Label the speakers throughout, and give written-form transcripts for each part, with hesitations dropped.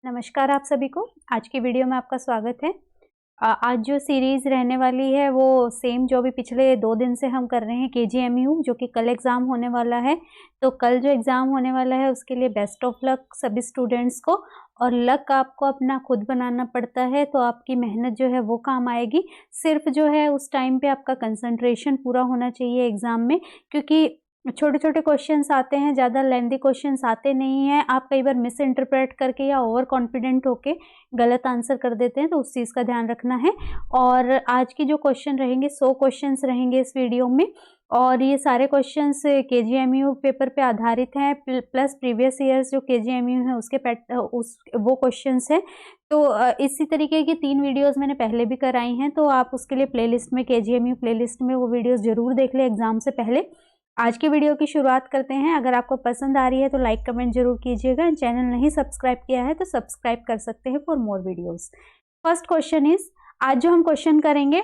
Speaker 1: नमस्कार आप सभी को। आज की वीडियो में आपका स्वागत है। आज जो सीरीज़ रहने वाली है वो सेम जो भी पिछले 2 दिन से हम कर रहे हैं KGMU, जो कि कल एग्ज़ाम होने वाला है। तो कल जो एग्ज़ाम होने वाला है उसके लिए बेस्ट ऑफ लक सभी स्टूडेंट्स को। और लक आपको अपना खुद बनाना पड़ता है, तो आपकी मेहनत जो है वो काम आएगी। सिर्फ जो है उस टाइम पे आपका कंसंट्रेशन पूरा होना चाहिए एग्ज़ाम में, क्योंकि छोटे छोटे क्वेश्चंस आते हैं, ज़्यादा लेंथी क्वेश्चंस आते नहीं हैं। आप कई बार मिस इंटरप्रेट करके या ओवर कॉन्फिडेंट होके गलत आंसर कर देते हैं, तो उस चीज़ का ध्यान रखना है। और आज की जो क्वेश्चन रहेंगे 100 क्वेश्चंस रहेंगे इस वीडियो में, और ये सारे क्वेश्चंस KGMU पेपर पे आधारित हैं, प्लस प्रीवियस ईयर्स जो KGMU है उसके वो क्वेश्चंस हैं। तो इसी तरीके की 3 वीडियोस मैंने पहले भी कराई हैं, तो आप उसके लिए प्लेलिस्ट में KGMU प्लेलिस्ट में वो वीडियोस ज़रूर देख लें एग्ज़ाम से पहले। आज की वीडियो की शुरुआत करते हैं। अगर आपको पसंद आ रही है तो लाइक कमेंट जरूर कीजिएगा। चैनल नहीं सब्सक्राइब किया है तो सब्सक्राइब कर सकते हैं for more videos. First question is, आज जो हम क्वेश्चन करेंगे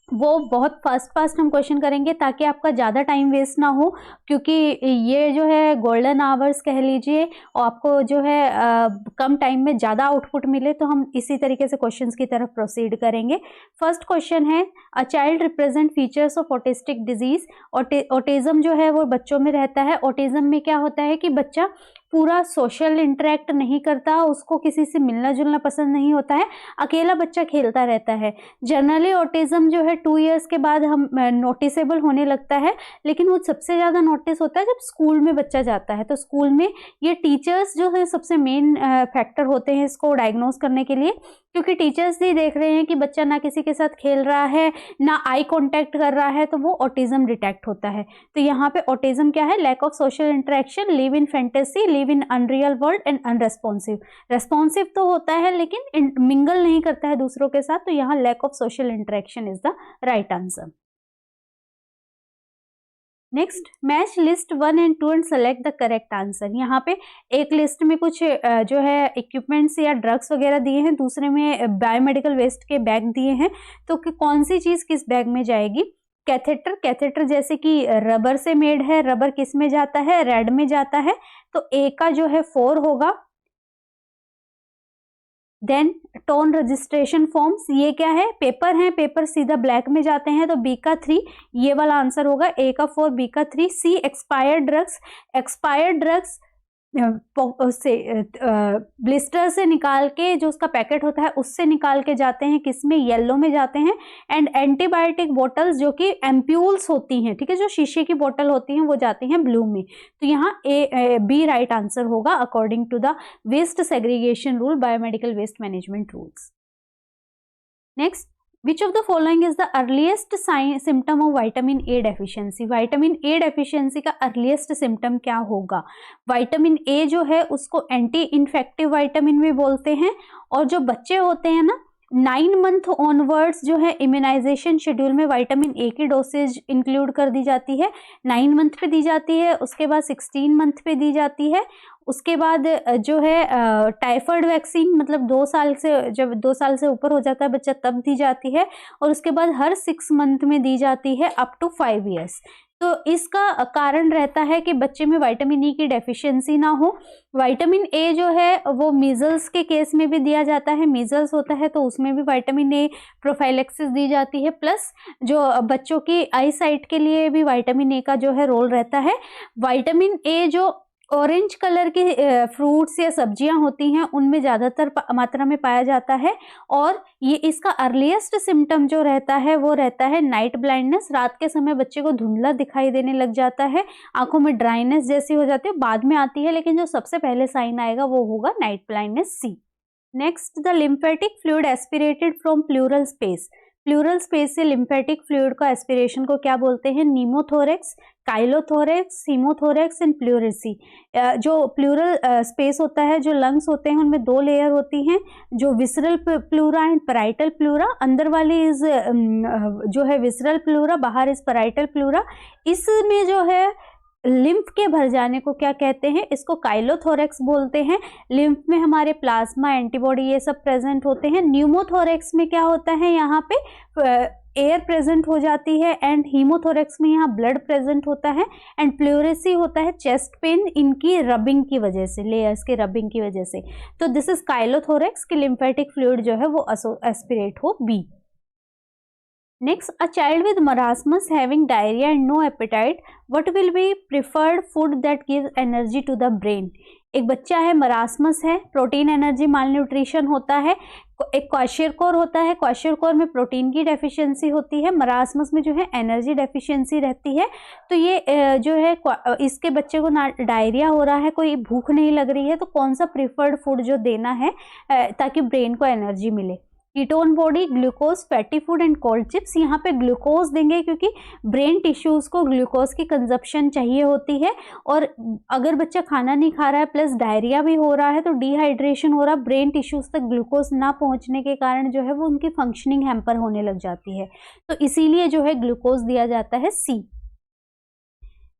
Speaker 1: वो बहुत फास्ट हम क्वेश्चन करेंगे ताकि आपका ज़्यादा टाइम वेस्ट ना हो, क्योंकि ये जो है गोल्डन आवर्स कह लीजिए, और आपको जो है कम टाइम में ज़्यादा आउटपुट मिले, तो हम इसी तरीके से क्वेश्चंस की तरफ प्रोसीड करेंगे। फर्स्ट क्वेश्चन है, a child represent features of autistic disease. Autism जो है वो बच्चों में रहता है। ऑटिज्म में क्या होता है कि बच्चा पूरा सोशल इंटरेक्ट नहीं करता, उसको किसी से मिलना जुलना पसंद नहीं होता है, अकेला बच्चा खेलता रहता है। जनरली ऑटिज्म जो है 2 इयर्स के बाद हम नोटिसेबल होने लगता है, लेकिन वो सबसे ज़्यादा नोटिस होता है जब स्कूल में बच्चा जाता है। तो स्कूल में ये टीचर्स जो है सबसे मेन फैक्टर होते हैं इसको डायग्नोज करने के लिए, क्योंकि टीचर्स ही देख रहे हैं कि बच्चा ना किसी के साथ खेल रहा है, ना आई कांटेक्ट कर रहा है, तो वो ऑटिज्म डिटेक्ट होता है। तो यहाँ पे ऑटिज्म क्या है? Lack of social interaction, live in fantasy, live in unreal world and unresponsive. Responsive तो होता है लेकिन मिंगल नहीं करता है दूसरों के साथ, तो यहाँ lack of social interaction is the right answer. Next, match list 1 and 2 and select the correct answer. यहाँ पे एक लिस्ट में कुछ जो है इक्विपमेंट्स या ड्रग्स वगैरह दिए हैं, दूसरे में बायोमेडिकल वेस्ट के बैग दिए हैं, तो कि कौन सी चीज किस बैग में जाएगी? कैथेटर जैसे कि रबर से मेड है, रबर किस में जाता है? रेड में जाता है, तो ए का जो है 4 होगा। देन टोन रजिस्ट्रेशन फॉर्म्स, ये क्या है? पेपर है, पेपर सीधा ब्लैक में जाते हैं, तो बी का 3 ये वाला आंसर होगा। ए का 4, बी का 3। सी एक्सपायर्ड ड्रग्स से ब्लिस्टर से निकाल के, जो उसका पैकेट होता है उससे निकाल के जाते हैं, किसमें? येलो में जाते हैं। एंड एंटीबायोटिक बोटल्स जो कि एम्प्यूल्स होती हैं, ठीक है, जो शीशे की बोतल होती हैं, वो जाती हैं ब्लू में। तो यहाँ बी राइट आंसर होगा according to the waste segregation rule, biomedical waste management rules. Next, Which of the following is the earliest symptom of vitamin A deficiency? Vitamin A deficiency का earliest symptom क्या होगा? Vitamin A जो है उसको anti infective vitamin भी बोलते हैं, और जो बच्चे होते हैं ना 9 मंथ ऑनवर्ड्स जो है इम्यूनाइजेशन शेड्यूल में विटामिन ए की डोसेज इंक्लूड कर दी जाती है। 9 मंथ पे दी जाती है, उसके बाद 16 मंथ पे दी जाती है, उसके बाद जो है टाइफाइड वैक्सीन मतलब 2 साल से, जब 2 साल से ऊपर हो जाता है बच्चा तब दी जाती है, और उसके बाद हर 6 मंथ में दी जाती है अप टू 5 ईयर्स। तो इसका कारण रहता है कि बच्चे में विटामिन ई की डेफिशिएंसी ना हो। विटामिन ए जो है वो मीजल्स के केस में भी दिया जाता है, मीजल्स होता है तो उसमें भी विटामिन ए प्रोफाइलेक्सिस दी जाती है, प्लस जो बच्चों की आई साइट के लिए भी विटामिन ए का जो है रोल रहता है। विटामिन ए जो ऑरेंज कलर की फ्रूट्स या सब्जियां होती हैं उनमें ज़्यादातर मात्रा में पाया जाता है, और ये इसका अर्लीस्ट सिम्टम जो रहता है वो रहता है नाइट ब्लाइंडनेस। रात के समय बच्चे को धुंधला दिखाई देने लग जाता है, आंखों में ड्राइनेस जैसी हो जाती है, बाद में आती है, लेकिन जो सबसे पहले साइन आएगा वो होगा night blindness, C. Next, the lymphatic fluid aspirated from pleural space. Pleural space से लिम्फेटिक फ्लूइड का एस्पिरेशन को क्या बोलते हैं? Pneumothorax, chylothorax, hemothorax and pleurisy. जो प्लूरल स्पेस होता है, जो लंग्स होते हैं उनमें 2 लेयर होती हैं, जो visceral pleura and parietal pleura. अंदर वाली इज जो है विसरल प्लूरा, बाहर इज पैराइटल प्लूरा। इसमें जो है लिम्फ के भर जाने को क्या कहते हैं? इसको काइलोथोरेक्स बोलते हैं। लिम्फ में हमारे प्लाज्मा, एंटीबॉडी ये सब प्रेजेंट होते हैं। न्यूमोथोरेक्स में क्या होता है? यहाँ पे एयर प्रेजेंट हो जाती है, एंड हीमोथोरेक्स में यहाँ ब्लड प्रेजेंट होता है, एंड प्लूरेसी होता है चेस्ट पेन इनकी रबिंग की वजह से, लेयर्स के रबिंग की वजह से। तो दिस इज काइलोथोरेक्स कि लिम्फेटिक फ्लूइड जो है वो एस्पिरेट हो, B. Next, a child with marasmus having diarrhea and no appetite, what will be preferred food that gives energy to the brain? एक बच्चा है, मरासमस है, प्रोटीन एनर्जी मालन्यूट्रिशन होता है, एक क्वाशियरकोर होता है, क्वाशियरकोर में प्रोटीन की डेफिशिएंसी होती है, मरासमस में जो है एनर्जी डेफिशिएंसी रहती है। तो ये जो है इसके बच्चे को डायरिया हो रहा है, कोई भूख नहीं लग रही है, तो कौन सा प्रिफर्ड फूड जो देना है ताकि ब्रेन को एनर्जी मिले? Ketone body, glucose, fatty food and cold chips. यहाँ पे ग्लूकोज देंगे क्योंकि ब्रेन टिश्यूज को ग्लूकोज की कंजप्शन चाहिए होती है, और अगर बच्चा खाना नहीं खा रहा है प्लस डायरिया भी हो रहा है तो डिहाइड्रेशन हो रहा है, ब्रेन टिश्यूज तक ग्लूकोज ना पहुंचने के कारण जो है वो उनकी फंक्शनिंग हैम्पर होने लग जाती है, तो इसीलिए जो है ग्लूकोज दिया जाता है, C.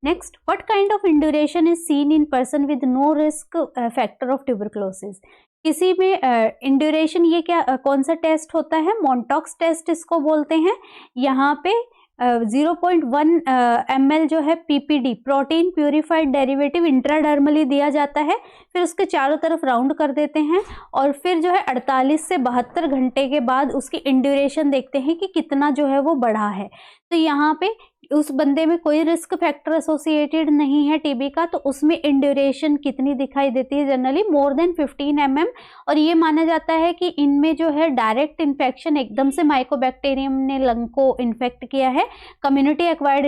Speaker 1: Next, what kind of induration is seen in person with no risk factor of tuberculosis? किसी में इंड्यूरेशन, ये क्या कौन सा टेस्ट होता है? मॉन्टॉक्स टेस्ट इसको बोलते हैं। यहाँ पे 0.1 ml जो है PPD, protein purified derivative, intradermally दिया जाता है, फिर उसके चारों तरफ राउंड कर देते हैं, और फिर जो है 48 से 72 घंटे के बाद उसकी इंड्यूरेशन देखते हैं कि कितना जो है वो बढ़ा है। तो यहाँ पे उस बंदे में कोई रिस्क फैक्टर एसोसिएटेड नहीं है टीबी का, तो उसमें इंड्यूरेशन कितनी दिखाई देती है? जनरली मोर देन 15 mm, और ये माना जाता है कि इनमें जो है डायरेक्ट इन्फेक्शन, एकदम से माइकोबैक्टीरियम ने लंग को इन्फेक्ट किया है, कम्युनिटी एक्वायर्ड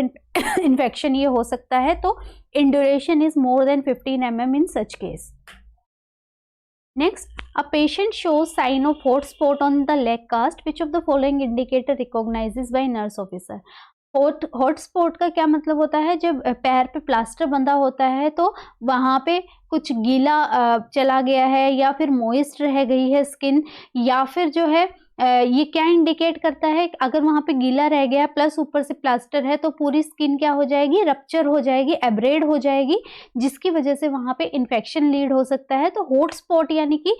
Speaker 1: इन्फेक्शन ये हो सकता है, तो induration is more than 15 mm in such case. Next, a patient shows sign of hot spot on the leg cast. Which of the following indicator recognizes by nurse officer? Hot spot का क्या मतलब होता है? जब पैर पे plaster बंधा होता है तो वहाँ पे कुछ गीला चला गया है, या फिर मॉइस्ट रह गई है स्किन, या फिर जो है ये क्या इंडिकेट करता है? अगर वहाँ पे गीला रह गया प्लस ऊपर से प्लास्टर है तो पूरी स्किन क्या हो जाएगी? रप्चर हो जाएगी, एब्रेड हो जाएगी, जिसकी वजह से वहाँ पे इन्फेक्शन लीड हो सकता है। तो हॉट स्पॉट यानी कि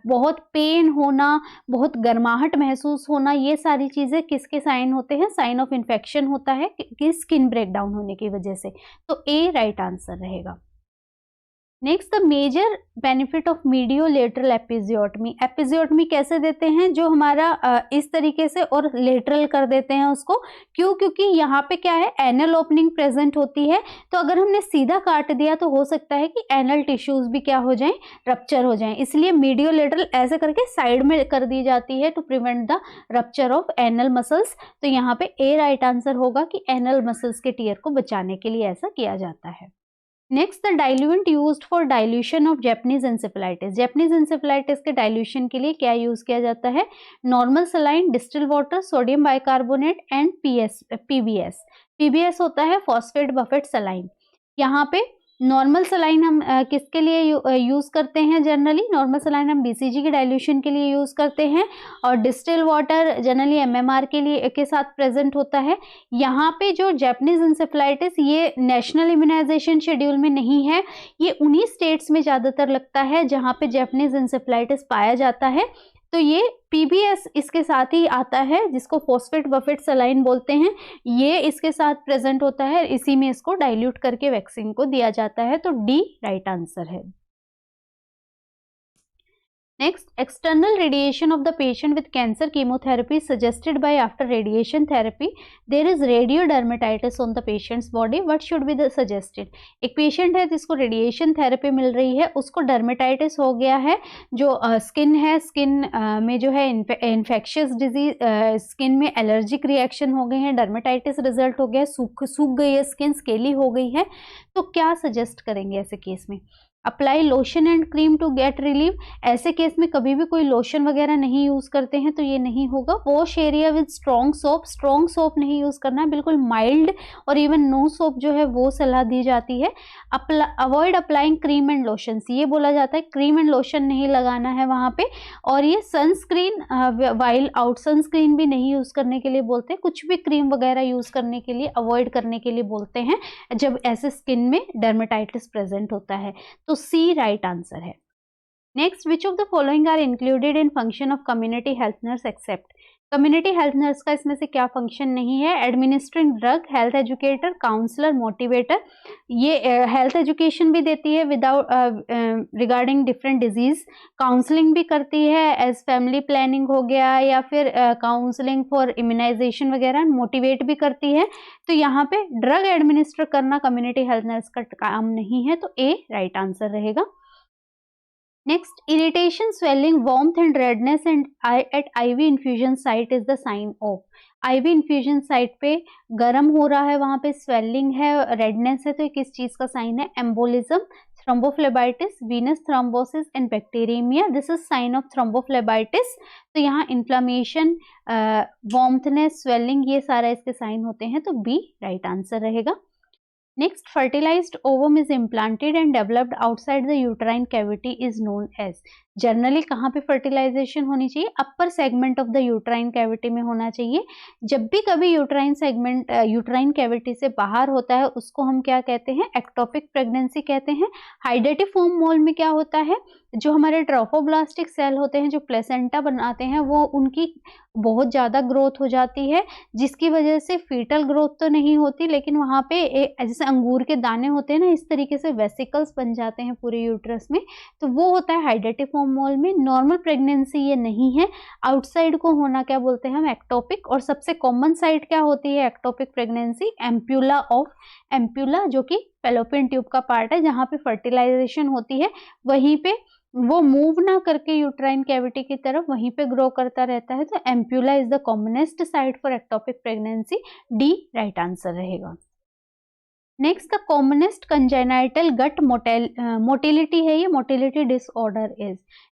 Speaker 1: बहुत पेन होना, बहुत गर्माहट महसूस होना, ये सारी चीज़ें किसके साइन होते हैं? साइन ऑफ इन्फेक्शन होता है कि स्किन ब्रेकडाउन होने की वजह से। तो ए राइट आंसर रहेगा। Next, the major benefit of mediolateral episiotomy. Episiotomy कैसे देते हैं? जो हमारा इस तरीके से और लेटरल कर देते हैं उसको, क्यों? क्योंकि यहाँ पे क्या है, एनल ओपनिंग प्रेजेंट होती है, तो अगर हमने सीधा काट दिया तो हो सकता है कि एनल टिश्यूज भी क्या हो जाएं? रप्चर हो जाएं। इसलिए मीडियोलेटरल ऐसे करके साइड में कर दी जाती है to prevent the rupture of anal muscles. तो यहाँ पे ए राइट आंसर होगा कि एनल मसल्स के टीयर को बचाने के लिए ऐसा किया जाता है। Next, the diluent used for dilution of Japanese encephalitis. Japanese encephalitis के डाइल्यूशन के लिए क्या यूज किया जाता है? Normal saline, distil water, sodium bicarbonate and PBS. PBS होता है फॉस्फेट बफेट सलाइन। यहाँ पे नॉर्मल सलाइन हम किसके लिए यूज़ करते हैं? जनरली नॉर्मल सलाइन हम बीसीजी के डाइल्यूशन के लिए यूज़ करते हैं, और डिस्टिल वाटर जनरली एमएमआर के लिए के साथ प्रेजेंट होता है। यहाँ पे जो जैपनीज इंसेफेलाइटिस ये नेशनल इम्यूनाइजेशन शेड्यूल में नहीं है, ये उन्हीं स्टेट्स में ज़्यादातर लगता है जहाँ पे जैपनीज इंसेफेलाइटिस पाया जाता है। तो ये पीबीएस इसके साथ ही आता है, जिसको फॉस्फेट बफेट सलाइन बोलते हैं, ये इसके साथ प्रेजेंट होता है, इसी में इसको डाइल्यूट करके वैक्सीन को दिया जाता है। तो डी राइट आंसर है। Next, external radiation of the patient with cancer chemotherapy is suggested by after radiation therapy. There is radiodermatitis on the patient's body. What should be the suggested? एक patient है जिसको radiation therapy मिल रही है, उसको dermatitis हो गया है, जो स्किन है, स्किन में जो है इन्फेक्शियस डिजीज, स्किन में एलर्जिक रिएक्शन हो गए हैं, डर्मेटाइटिस रिजल्ट हो गया, सूख गई है स्किन, स्केली हो गई है। तो क्या सजेस्ट करेंगे ऐसे केस में? Apply lotion and cream to get relief. ऐसे केस में कभी भी कोई लोशन वगैरह नहीं यूज़ करते हैं, तो ये नहीं होगा। Wash area with strong soap, strong soap नहीं यूज़ करना है, बिल्कुल माइल्ड और इवन नो सोप जो है वो सलाह दी जाती है। Avoid applying cream and lotion, ये बोला जाता है क्रीम एंड लोशन नहीं लगाना है वहाँ पे। और ये सनस्क्रीन वाइल आउट, सनस्क्रीन भी नहीं यूज़ करने के लिए बोलते हैं, कुछ भी क्रीम वगैरह यूज़ करने के लिए अवॉइड करने के लिए बोलते हैं जब ऐसे स्किन में डर्मेटाइटिस प्रेजेंट होता है। तो सी राइट आंसर है। Next, which of the following are included in function of community health nurse except. Community health nurse का इसमें से क्या फंक्शन नहीं है? Administering drug, health educator, counsellor, motivator. ये हेल्थ एजुकेशन भी देती है without regarding different disease, counselling भी करती है एज फैमिली प्लानिंग हो गया, या फिर काउंसलिंग फॉर इम्यूनाइजेशन वगैरह, मोटिवेट भी करती है। तो यहाँ पे ड्रग एडमिनिस्टर करना कम्युनिटी हेल्थ नर्स का काम नहीं है, तो ए राइट आंसर रहेगा। Next, irritation, swelling, warmth and redness and at IV infusion site is the sign of। IV infusion site पे गर्म हो रहा है, वहाँ पे swelling है, redness है, तो ये किस चीज का साइन है? Embolism, thrombophlebitis, venous thrombosis and bacteremia। This is sign of thrombophlebitis। तो यहाँ inflammation, warmthness, swelling, ये सारा इसके साइन होते हैं, तो B राइट आंसर रहेगा। Next, fertilized ovum is implanted and developed outside the uterine cavity is known as। Generally कहाँ पे फर्टिलाइजेशन होनी चाहिए? Upper segment of the uterine cavity में होना चाहिए। जब भी कभी यूट्राइन सेगमेंट यूट्राइन कैविटी से बाहर होता है उसको हम क्या कहते हैं? एक्टोपिक प्रेगनेंसी कहते हैं। हाइडेटिफॉर्म मोल में क्या होता है? जो हमारे ट्रोफोब्लास्टिक सेल होते हैं जो प्लेसेंटा बनाते हैं, वो उनकी बहुत ज़्यादा ग्रोथ हो जाती है, जिसकी वजह से फीटल ग्रोथ तो नहीं होती, लेकिन वहाँ पे जैसे अंगूर के दाने होते हैं ना, इस तरीके से वेसिकल्स बन जाते हैं पूरे यूट्रस में, तो वो होता है हाइडेटिफॉर्म मोल में। नॉर्मल प्रेगनेंसी ये नहीं है। आउटसाइड को होना क्या बोलते हैं हम? एक्टोपिक। और सबसे कॉमन साइट क्या होती है ectopic pregnancy? Ampulla of ampulla, जो कि फैलोपियन ट्यूब का पार्ट है, जहाँ पे फर्टिलाइजेशन होती है, वहीं पे वो मूव ना करके यूट्राइन कैविटी की तरफ वहीं पे ग्रो करता रहता है। तो ampulla is the commonest site for ectopic pregnancy. D right answer रहेगा। Next, the commonest congenital gut motility है, ये मोटिलिटी डिसऑर्डर इज,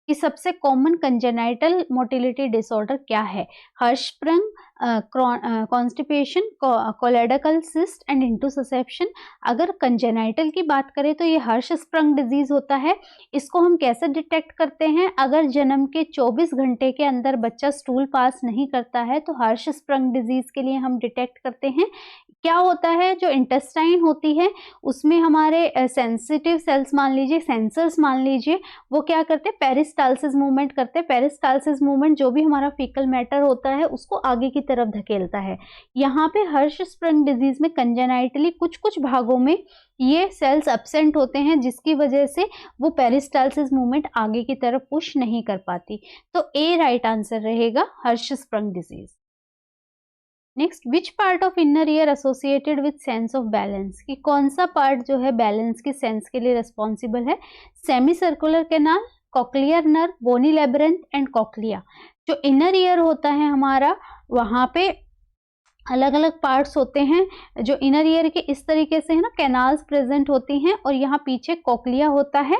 Speaker 1: कि सबसे कॉमन कंजेनाइटल मोटिलिटी डिसऑर्डर क्या है? हर्षस्प्रंग, कॉन्स्टिपेशन, कोलेडकल सिस्ट एंड इंटुससेप्शन। अगर कंजेनाइटल की बात करें तो ये हर्षस्प्रंग डिजीज होता है। इसको हम कैसे डिटेक्ट करते हैं? अगर जन्म के 24 घंटे के अंदर बच्चा स्टूल पास नहीं करता है तो हर्षस्प्रंग डिजीज के लिए हम डिटेक्ट करते हैं। क्या होता है? जो इंटेस्टाइन होती है उसमें हमारे सेंसिटिव सेल्स मान लीजिए, सेंसर्स मान लीजिए, वो क्या करते हैं? पेरिस्टाल्सिस मूवमेंट करते हैं। पेरिस्टाल्सिस मूवमेंट जो भी हमारा फीकल मैटर होता है उसको आगे की तरफ धकेलता है। यहाँ पे हर्षस्प्रंग डिजीज में कंजेनाइटली कुछ कुछ भागों में ये सेल्स एब्सेंट होते हैं, जिसकी वजह से वो पेरिस्टाल्सिस मूवमेंट आगे की तरफ पुश नहीं कर पाती। तो ए राइट आंसर रहेगा, Hirschsprung disease. Next, which part of inner ear associated with sense of balance, कि कौन सा पार्ट जो है बैलेंस की सेंस के लिए रिस्पॉन्सिबल है? Semi circular canal, cochlear nerve, bony labyrinth and cochlea. जो इनर ईयर होता है हमारा, वहाँ पे अलग अलग पार्ट्स होते हैं। जो इनर ईयर के इस तरीके से है ना, कैनाल्स प्रेजेंट होती हैं, और यहाँ पीछे कॉक्लिया होता है।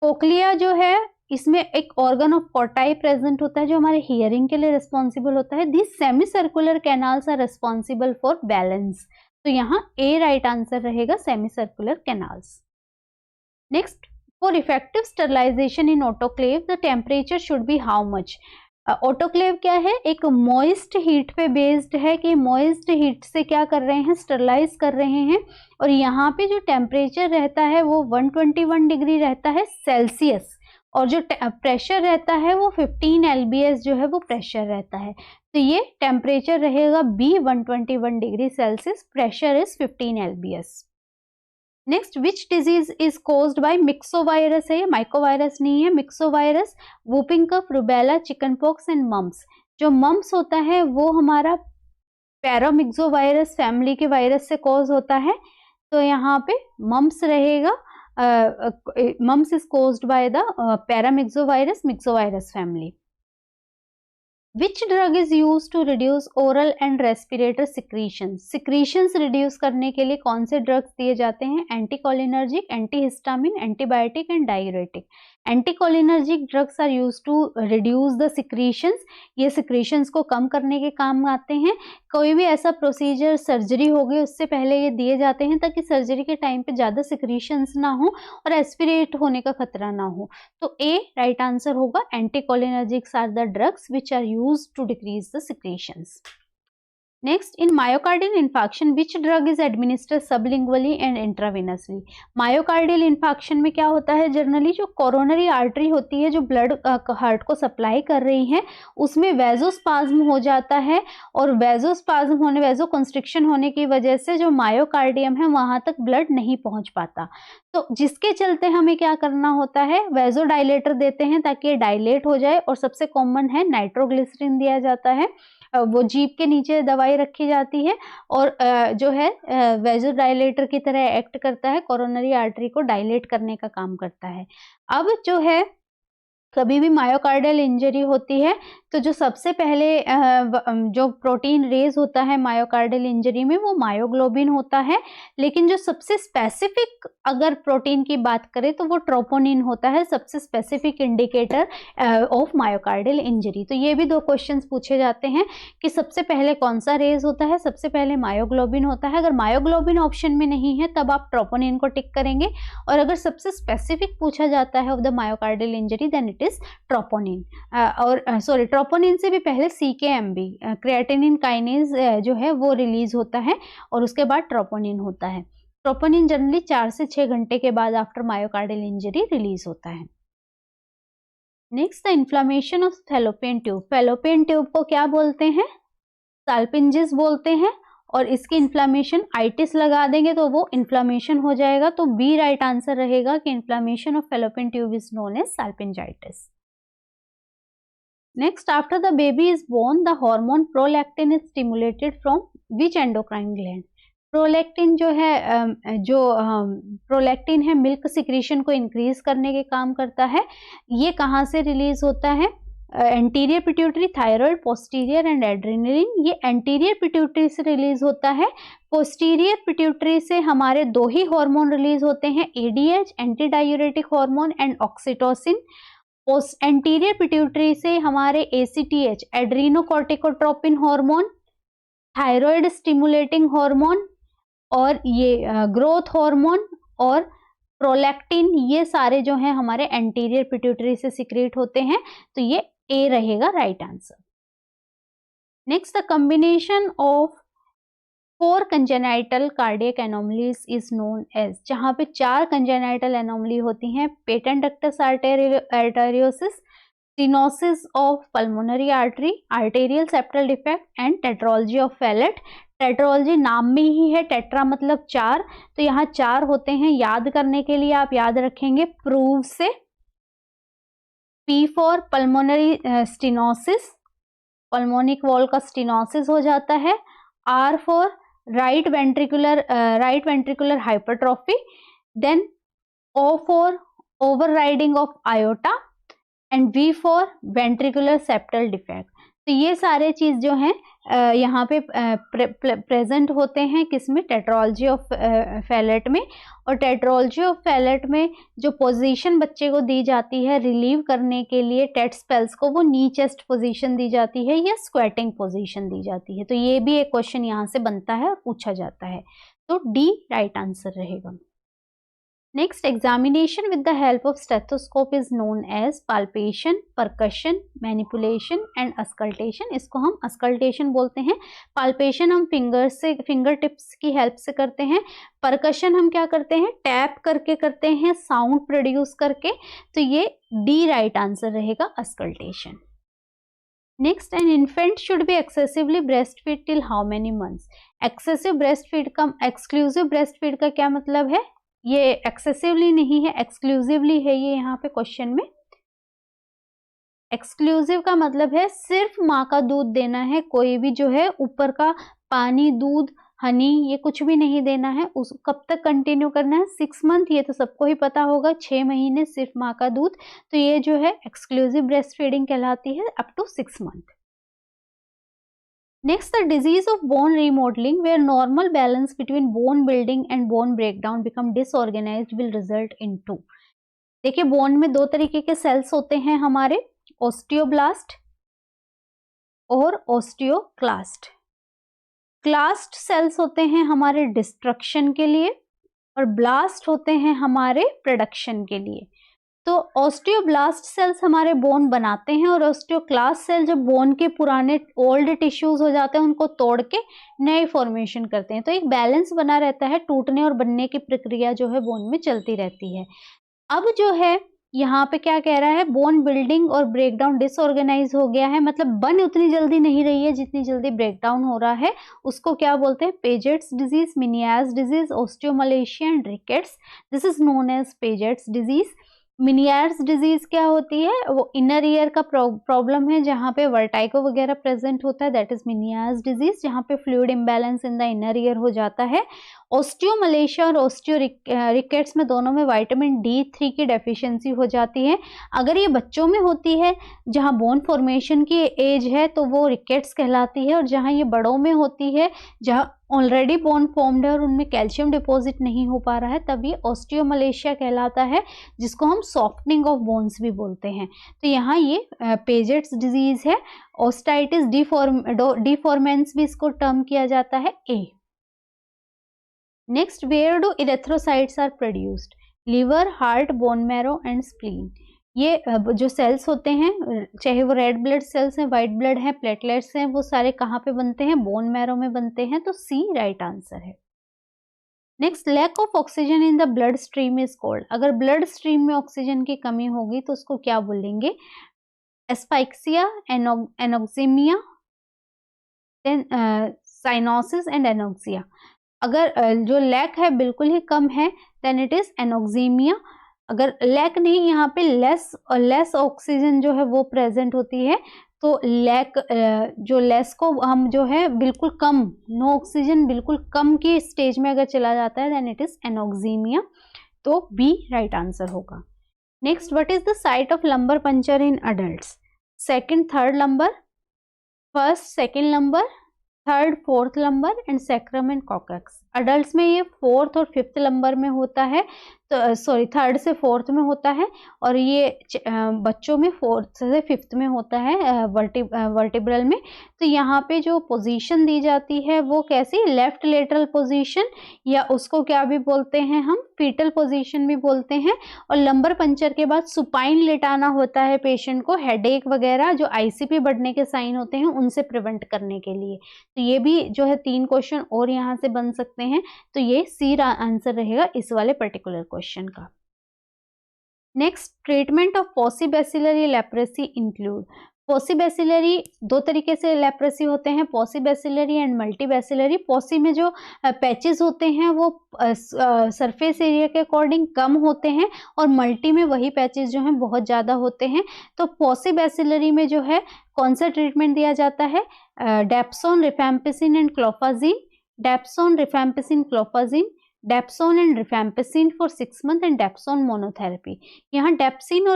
Speaker 1: कॉक्लिया जो है इसमें एक ऑर्गन ऑफ कोटाई प्रेजेंट होता है जो हमारे हियरिंग के लिए रिस्पॉन्सिबल होता है। This semi circular canals are responsible for balance. तो यहाँ ए राइट आंसर रहेगा, semi circular canals. Next, for effective sterilisation in autoclave the temperature should be how much? Autoclave क्या है? एक मॉइस्ट हीट पे बेस्ड है, कि मॉइस्ट हीट से क्या कर रहे हैं? स्टरलाइज कर रहे हैं। और यहाँ पे जो टेम्परेचर रहता है वो 121 डिग्री रहता है सेल्सियस, और जो प्रेशर रहता है वो 15 LBS जो है वो प्रेशर रहता है। तो ये टेम्परेचर रहेगा B 121 degree Celsius, pressure is 15 LBS। Next, which disease is caused by myxovirus है, ये माइकोवायरस नहीं है, myxovirus, whooping cough, rubella, chicken pox and mumps. जो मम्स होता है वो हमारा पैरामिक्सोवायरस फैमिली के वायरस से कॉज होता है। तो यहाँ पे मम्स रहेगा, mumps is caused by the paramyxovirus, myxovirus family. Which drug is used to reduce oral and respiratory secretions? Secretions reduce करने के लिए कौन से ड्रग्स दिए जाते हैं? Anticholinergic, antihistamine, antibiotic and diuretic. Anticholinergic drugs are used to reduce the secretions, ये सिक्रीशंस को कम करने के काम आते हैं। कोई भी ऐसा प्रोसीजर, सर्जरी हो गई, उससे पहले ये दिए जाते हैं ताकि सर्जरी के टाइम पे ज़्यादा सिक्रीशंस ना हो और एस्पिरेट होने का खतरा ना हो। तो ए राइट आंसर होगा, anticholinergics are the drugs which are used to decrease the secretions. Next, in myocardial infarction which drug is administered sublingually and intravenously. Myocardial infarction में क्या होता है, जनरली जो कोरोनरी आर्टरी होती है जो ब्लड हार्ट को सप्लाई कर रही है उसमें वेजोस्पाज्म हो जाता है, और वेजोस्पाज्म होने, वेजो कंस्ट्रिक्शन होने की वजह से जो मायोकार्डियम है वहां तक ब्लड नहीं पहुंच पाता। तो जिसके चलते हमें क्या करना होता है, वेजो डायलेटर देते हैं ताकि ये डायलेट हो जाए, और सबसे कॉमन है नाइट्रोग्लिसरीन दिया जाता है। वो जीभ के नीचे दवाई रखी जाती है और जो है वेजो डायलेटर की तरह एक्ट करता है, कोरोनरी आर्टरी को डायलेट करने का काम करता है। अब जो है कभी भी मायोकार्डियल इंजरी होती है तो जो सबसे पहले जो प्रोटीन रेज होता है मायोकार्डियल इंजरी में वो मायोग्लोबिन होता है, लेकिन जो सबसे स्पेसिफिक अगर प्रोटीन की बात करें तो वो ट्रोपोनिन होता है, सबसे specific indicator of myocardial injury. तो ये भी दो क्वेश्चंस पूछे जाते हैं कि सबसे पहले कौन सा रेज होता है, सबसे पहले मायोग्लोबिन होता है। अगर मायोग्लोबिन ऑप्शन में नहीं है तब आप ट्रोपोनिन को टिक करेंगे, और अगर सबसे स्पेसिफिक पूछा जाता है of the myocardial injury then it is troponin. और सॉरी, ट्रोपोनिन से भी पहले CKMB क्रिएटिनिन काइनेज जो है वो रिलीज होता है और उसके बाद ट्रोपोनिन होता है। ट्रोपोनिन जनरली 4 से 6 घंटे के बाद आफ्टर मायोकार्डियल इंजरी रिलीज होता है। Next, the inflammation of Fallopian tube. Fallopian tube को क्या बोलते हैं, साल्पिंजिस बोलते हैं, और इसकी इन्फ्लामेशन आइटिस लगा देंगे तो वो इन्फ्लामेशन हो जाएगा। तो बी राइट आंसर रहेगा कि inflammation of Fallopian tube is known as salpingitis. Next, after the baby is born, the hormone prolactin is stimulated from which endocrine gland? Prolactin जो है प्रोलैक्टिन है मिल्क सिक्रीशन को increase करने के काम करता है। ये कहाँ से रिलीज होता है, anterior pituitary, thyroid, posterior and adrenaline. ये एंटीरियर पिट्यूटरी से रिलीज होता है। पोस्टीरियर पिट्यूटरी से हमारे दो ही हार्मोन रिलीज होते हैं, ADH anti diuretic hormone and oxytocin. Anterior pituitary से हमारे ACTH adrenocorticotropin hormone, thyroid stimulating hormone, और ये ग्रोथ हार्मोन और प्रोलैक्टिन, ये सारे जो हैं हमारे एंटीरियर पिट्यूटरी से सिक्रेट होते हैं। तो ये A रहेगा right answer. Next, the combination of 4 congenital cardiac anomalies is known as. जहाँ पे 4 कंजेनाइटल एनोमली होती हैं, patent ductus arteriosus, stenosis of pulmonary artery, arterial septal defect and tetralogy of Fallot. Tetralogy नाम में ही है, टेट्रा मतलब 4, तो यहाँ 4 होते हैं। याद करने के लिए आप याद रखेंगे प्रूव से, P for pulmonary stenosis, pulmonic valve का स्टेनोसिस हो जाता है, R for right ventricular hypertrophy, then O for overriding of aorta and V for ventricular septal defect. तो ये सारे चीज जो हैं यहाँ पे प्रेजेंट होते हैं किसमें, टेट्रोलॉजी ऑफ फैलेट में। और टेट्रोलॉजी ऑफ फैलेट में जो पोजीशन बच्चे को दी जाती है रिलीव करने के लिए टेट स्पेल्स को, वो नी चेस्ट पोजीशन दी जाती है या स्क्वेटिंग पोजीशन दी जाती है। तो ये भी एक क्वेश्चन यहाँ से बनता है और पूछा जाता है। तो D राइट आंसर रहेगा। Next, examination with the help of stethoscope is known as palpation, percussion, manipulation and auscultation. इसको हम अस्कल्टेशन बोलते हैं। पाल्पेशन हम फिंगर टिप्स की हेल्प से करते हैं। परकशन हम क्या करते हैं, टैप करके करते हैं, साउंड प्रोड्यूस करके। तो ये D राइट आंसर रहेगा, auscultation. Next, an infant should be excessively breast feed till how many months. Excessive breast feed का, एक्सक्लूसिव ब्रेस्ट फीड का क्या मतलब है, ये एक्सेसिवली नहीं है, एक्सक्लूसिवली है ये यहाँ पे क्वेश्चन में। एक्सक्लूसिव का मतलब है सिर्फ माँ का दूध देना है, कोई भी जो है ऊपर का पानी, दूध, हनी, ये कुछ भी नहीं देना है। उस कब तक कंटिन्यू करना है, 6 मंथ, ये तो सबको ही पता होगा, 6 महीने सिर्फ माँ का दूध। तो ये जो है एक्सक्लूसिव ब्रेस्ट फीडिंग कहलाती है up to 6 month. Next, the disease of bone remodeling, where normal balance between bone building and bone breakdown become disorganized, will result in 2. देखिए, बोन में 2 तरीके के सेल्स होते हैं हमारे, ओस्टियोब्लास्ट और ओस्टियोक्लास्ट। क्लास्ट सेल्स होते हैं हमारे डिस्ट्रक्शन के लिए और ब्लास्ट होते हैं हमारे प्रोडक्शन के लिए। तो ऑस्टियोब्लास्ट सेल्स हमारे बोन बनाते हैं और ऑस्टियोक्लास्ट सेल जब बोन के पुराने ओल्ड टिश्यूज हो जाते हैं उनको तोड़ के नए फॉर्मेशन करते हैं। तो एक बैलेंस बना रहता है, टूटने और बनने की प्रक्रिया जो है बोन में चलती रहती है। अब जो है यहाँ पे क्या कह रहा है, बोन बिल्डिंग और ब्रेकडाउन डिसऑर्गेनाइज हो गया है, मतलब बन उतनी जल्दी नहीं रही है जितनी जल्दी ब्रेकडाउन हो रहा है। उसको क्या बोलते हैं, Paget's disease, Meniere's disease, osteomalacia and rickets. This is known as Paget's disease. Meniere's disease क्या होती है, वो इनर ईयर का प्रॉब्लम है जहाँ पे वर्टाइगो वगैरह प्रेजेंट होता है, दैट इज मिनियार्स डिजीज, जहाँ पे fluid imbalance in the inner ear हो जाता है। ऑस्टियोमलेशिया और ऑस्टियो रिकेट्स में दोनों में विटामिन D3 की डेफिशिएंसी हो जाती है। अगर ये बच्चों में होती है जहाँ बोन फॉर्मेशन की एज है तो वो रिकेट्स कहलाती है, और जहाँ ये बड़ों में होती है जहाँ ऑलरेडी बोन फॉर्म्ड है और उनमें कैल्शियम डिपॉजिट नहीं हो पा रहा है, तब ये ऑस्टियोमलेशिया कहलाता है, जिसको हम सॉफ्टनिंग ऑफ बोन्स भी बोलते हैं। तो यहाँ ये पेजेट्स डिजीज है। ऑस्टाइटिस डिफॉर्मेंस भी इसको टर्म किया जाता है A। Next, where do erythrocytes are produced, liver, heart, bone marrow and spleen. ये जो सेल्स होते हैं, चाहे वो रेड ब्लड सेल्स हैं, वाइट ब्लड है, प्लेटलेट्स हैं, वो सारे कहाँ पे बनते हैं, बोन मैरो में बनते हैं। तो C राइट आंसर है। Next, lack of oxygen in the blood stream is called. अगर ब्लड स्ट्रीम में ऑक्सीजन की कमी होगी तो उसको क्या बोलेंगे, asphyxia, anoxaemia, then cyanosis and anoxia. अगर जो लैक है बिल्कुल ही कम है देन इट इज एनोक्सिमिया। अगर लैक नहीं, यहाँ पे लेस ऑक्सीजन जो है वो प्रेजेंट होती है, तो लैक जो लेस को हम जो है बिल्कुल कम, नो ऑक्सीजन बिल्कुल कम की स्टेज में अगर चला जाता है देन इट इज एनोक्सिमिया। तो B राइट आंसर होगा। Next, what is the site of lumbar puncture in adults, second third lumbar, first second lumbar, third fourth lumbar and sacrum and coccyx. Adults में ये fourth और fifth lumbar में होता है, तो sorry third से fourth में होता है, और ये बच्चों में फोर्थ से फिफ्थ में होता है वर्टिब्रल में। तो यहाँ पे जो पोजीशन दी जाती है वो कैसी, लेफ्ट लेटरल पोजीशन, या उसको क्या भी बोलते हैं हम, फीटल पोजीशन भी बोलते हैं। और लंबर पंचर के बाद सुपाइन लेटाना होता है पेशेंट को, हेडेक वगैरह जो ICP बढ़ने के साइन होते हैं उनसे प्रिवेंट करने के लिए। तो ये भी जो है 3 क्वेश्चन और यहाँ से बन सकते हैं। तो ये C आंसर रहेगा इस वाले पर्टिकुलर क्वेश्चन का। Next, treatment of paucibacillary leprosy include. Paucibacillary 2 तरीके से लेप्रेसी होते हैं, पॉसीबैसिलरी एंड मल्टीबैसिलरी। पॉसी में जो पैचेस होते हैं वो सरफेस एरिया के अकॉर्डिंग कम होते हैं, और मल्टी में वही पैचेस जो हैं बहुत ज़्यादा होते हैं। तो पॉसीबैसिलरी में जो है कौन सा ट्रीटमेंट दिया जाता है, dapsone, rifampicin and clofazimine, dapsone, rifampicin, clofazimine, dapsone and rifampicin for 6 month and dapsone monotherapy. यहाँ डेप्सोन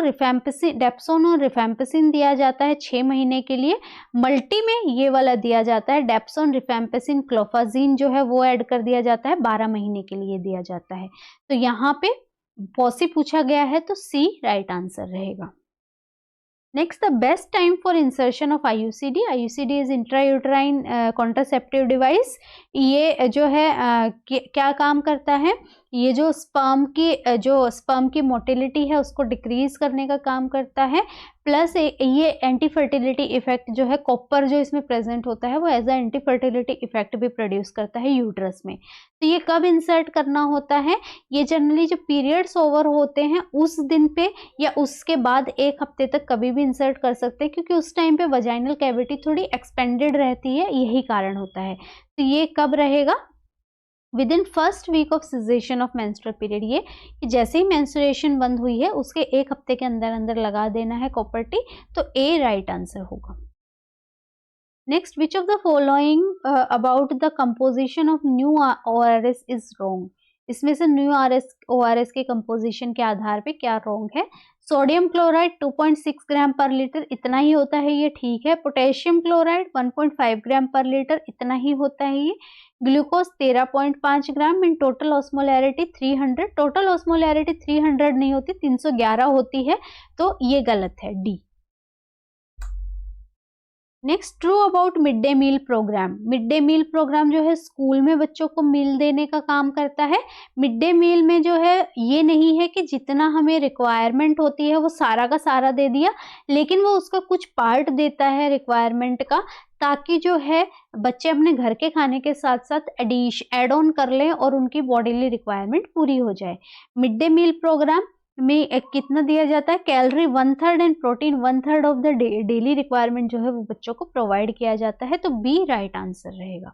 Speaker 1: और रिफैम्पिसिन दिया जाता है 6 महीने के लिए। मल्टी में ये वाला दिया जाता है डेप्सोन, रिफैम्पिसिन, क्लोफाजिन जो है वो ऐड कर दिया जाता है, 12 महीने के लिए दिया जाता है। तो यहाँ पे पॉसी पूछा गया है तो C राइट आंसर रहेगा। Next, the best time for insertion of IUCD। IUCD is intrauterine contraceptive device. ये जो है क्या काम करता है, ये जो स्पर्म की मोटिलिटी है उसको डिक्रीज करने का काम करता है, प्लस ये एंटी फर्टिलिटी इफेक्ट जो है, कॉपर जो इसमें प्रेजेंट होता है वो as a anti fertility effect भी प्रोड्यूस करता है यूट्रस में। तो ये कब इंसर्ट करना होता है, ये जनरली जो पीरियड्स ओवर होते हैं उस दिन पे या उसके बाद 1 हफ्ते तक कभी भी इंसर्ट कर सकते हैं, क्योंकि उस टाइम पे वजाइनल कैविटी थोड़ी एक्सपेंडेड रहती है, यही कारण होता है। तो ये कब रहेगा, within first week of cessation of menstrual period. ये कि जैसे ही मेंस्ट्रुएशन बंद हुई है उसके 1 हफ्ते के अंदर अंदर लगा देना है कॉपर टी। तो A राइट आंसर होगा। Next, which of the following about the composition of new ORS is wrong. इसमें से न्यू ORS के कंपोजिशन के आधार पे क्या रॉन्ग है। सोडियम क्लोराइड 2.6 ग्राम पर लीटर, इतना ही होता है, ये ठीक है। पोटेशियम क्लोराइड 1.5 ग्राम पर लीटर, इतना ही होता है ये। Glucose 13.5 gram in total osmolarity 300। Total osmolarity 300 नहीं होती, 311 होती है, तो ये गलत है, D। Next, true about mid day meal programme. Mid day meal programme जो है स्कूल में बच्चों को मील देने का काम करता है। मिड डे मील में जो है ये नहीं है कि जितना हमें रिक्वायरमेंट होती है वो सारा का सारा दे दिया, लेकिन वो उसका कुछ पार्ट देता है रिक्वायरमेंट का, ताकि जो है बच्चे अपने घर के खाने के साथ साथ एड ऑन कर लें और उनकी बॉडीली रिक्वायरमेंट पूरी हो जाए। मिड डे मील प्रोग्राम में कितना दिया जाता है, calorie 1/3 and protein 1/3 of the daily requirement जो है वो बच्चों को प्रोवाइड किया जाता है, तो बी राइट आंसर रहेगा।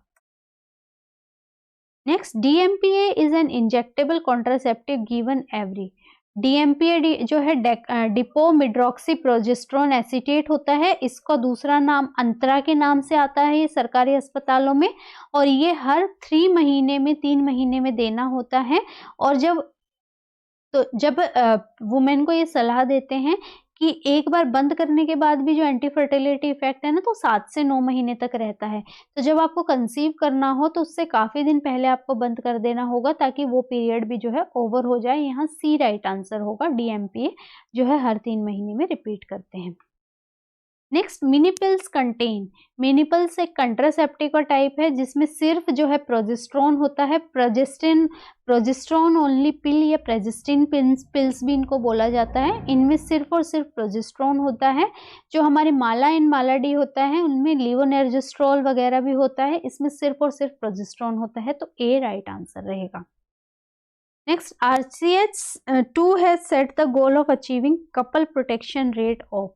Speaker 1: Next, DMPA is an injectable contraceptive given every. DMPA जो है डिपोमिड्रॉक्सी प्रोजेस्टेरोन एसीटेट होता है, इसका दूसरा नाम अंतरा के नाम से आता है ये सरकारी अस्पतालों में, और ये हर 3 महीने में 3 महीने में देना होता है। और जब वुमेन को ये सलाह देते हैं कि एक बार बंद करने के बाद भी जो एंटी फर्टिलिटी इफेक्ट है ना, तो 7 से 9 महीने तक रहता है। तो जब आपको कंसीव करना हो तो उससे काफी दिन पहले आपको बंद कर देना होगा, ताकि वो पीरियड भी जो है ओवर हो जाए। यहाँ सी राइट आंसर होगा। DMPA जो है हर 3 महीने में रिपीट करते हैं। Next, mini pills contain. Mini pills एक कंट्रासेप्टिव का टाइप है जिसमें सिर्फ जो है प्रोजेस्टेरोन होता है। प्रोजेस्टेरोन ओनली पिल या प्रेजेस्टिन पिल्स भी इनको बोला जाता है। इनमें सिर्फ और सिर्फ प्रोजेस्टेरोन होता है। जो हमारे माला इन माला डी होता है उनमें लीवोनेर्जिस्ट्रोल वगैरह भी होता है, इसमें सिर्फ और सिर्फ प्रोजेस्टेरोन होता है, तो ए राइट आंसर रहेगा। Next, RCH2 has set the goal of achieving couple protection rate of.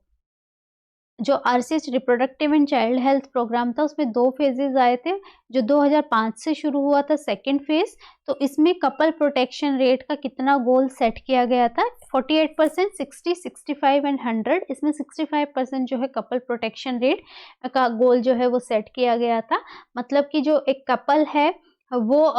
Speaker 1: जो RCH reproductive and child health programme था उसमें 2 फेजेस आए थे, जो 2005 से शुरू हुआ था सेकेंड फेज। तो इसमें कपल प्रोटेक्शन रेट का कितना गोल सेट किया गया था, 48%, 60, 65 एंड 100। इसमें 65% जो है कपल प्रोटेक्शन रेट का गोल जो है वो सेट किया गया था। मतलब कि जो एक कपल है वो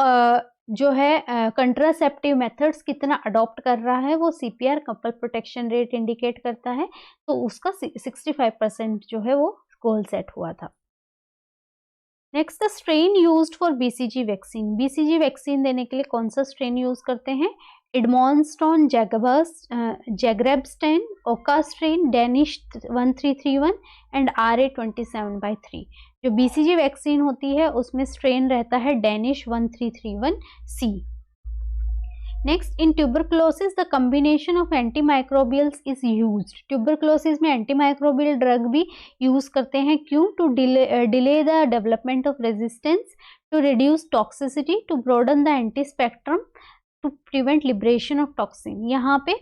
Speaker 1: जो है कंट्रासेप्टिव मेथड्स कितना अडॉप्ट कर रहा है, वो CPR couple protection rate indicate करता है। तो उसका 65% जो है वो गोल सेट हुआ था। Next, the strain used for BCG vaccine. BCG vaccine देने के लिए कौन सा स्ट्रेन यूज करते हैं, एडमॉन्स्टोन, जैग्रेब्स्टेन, ओका स्ट्रेन, डेनिश 1331 एंड RA27/3। जो BCG वैक्सीन होती है उसमें स्ट्रेन रहता है Danish 1331C। Next, in tuberculosis the combination of antimicrobials is used. Tuberculosis में एंटीमाइक्रोबियल ड्रग भी यूज करते हैं, क्यों, to delay the development of resistance, to reduce toxicity, to broaden the anti spectrum, to prevent liberation of toxin. यहाँ पे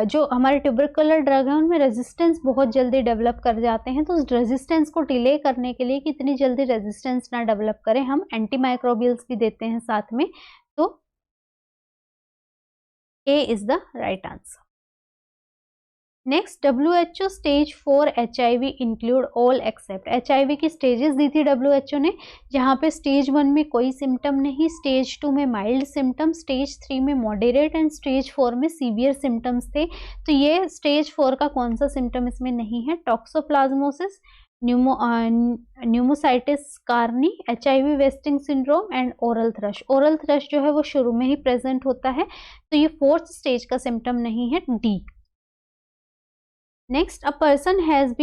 Speaker 1: जो हमारे tubercular drug है उनमें रेजिस्टेंस बहुत जल्दी डेवलप कर जाते हैं, तो उस रेजिस्टेंस को डिले करने के लिए कि इतनी जल्दी रेजिस्टेंस ना डेवलप करें, हम एंटीमाइक्रोबियल्स भी देते हैं साथ में। तो A is the right answer. Next, WHO stage 4 HIV include all except. HIV की स्टेजेस दी थी WHO ने, जहाँ पे स्टेज 1 में कोई सिम्टम नहीं, स्टेज 2 में माइल्ड सिम्टम, स्टेज 3 में मॉडरेट एंड स्टेज 4 में सीवियर सिम्टम्स थे। तो ये स्टेज 4 का कौन सा सिम्टम इसमें नहीं है, toxoplasmosis, pneumocystis carinii, HIV wasting syndrome and oral thrush. Oral thrush जो है वो शुरू में ही प्रेजेंट होता है, तो ये 4th स्टेज का सिम्टम नहीं है, D। Next, a person has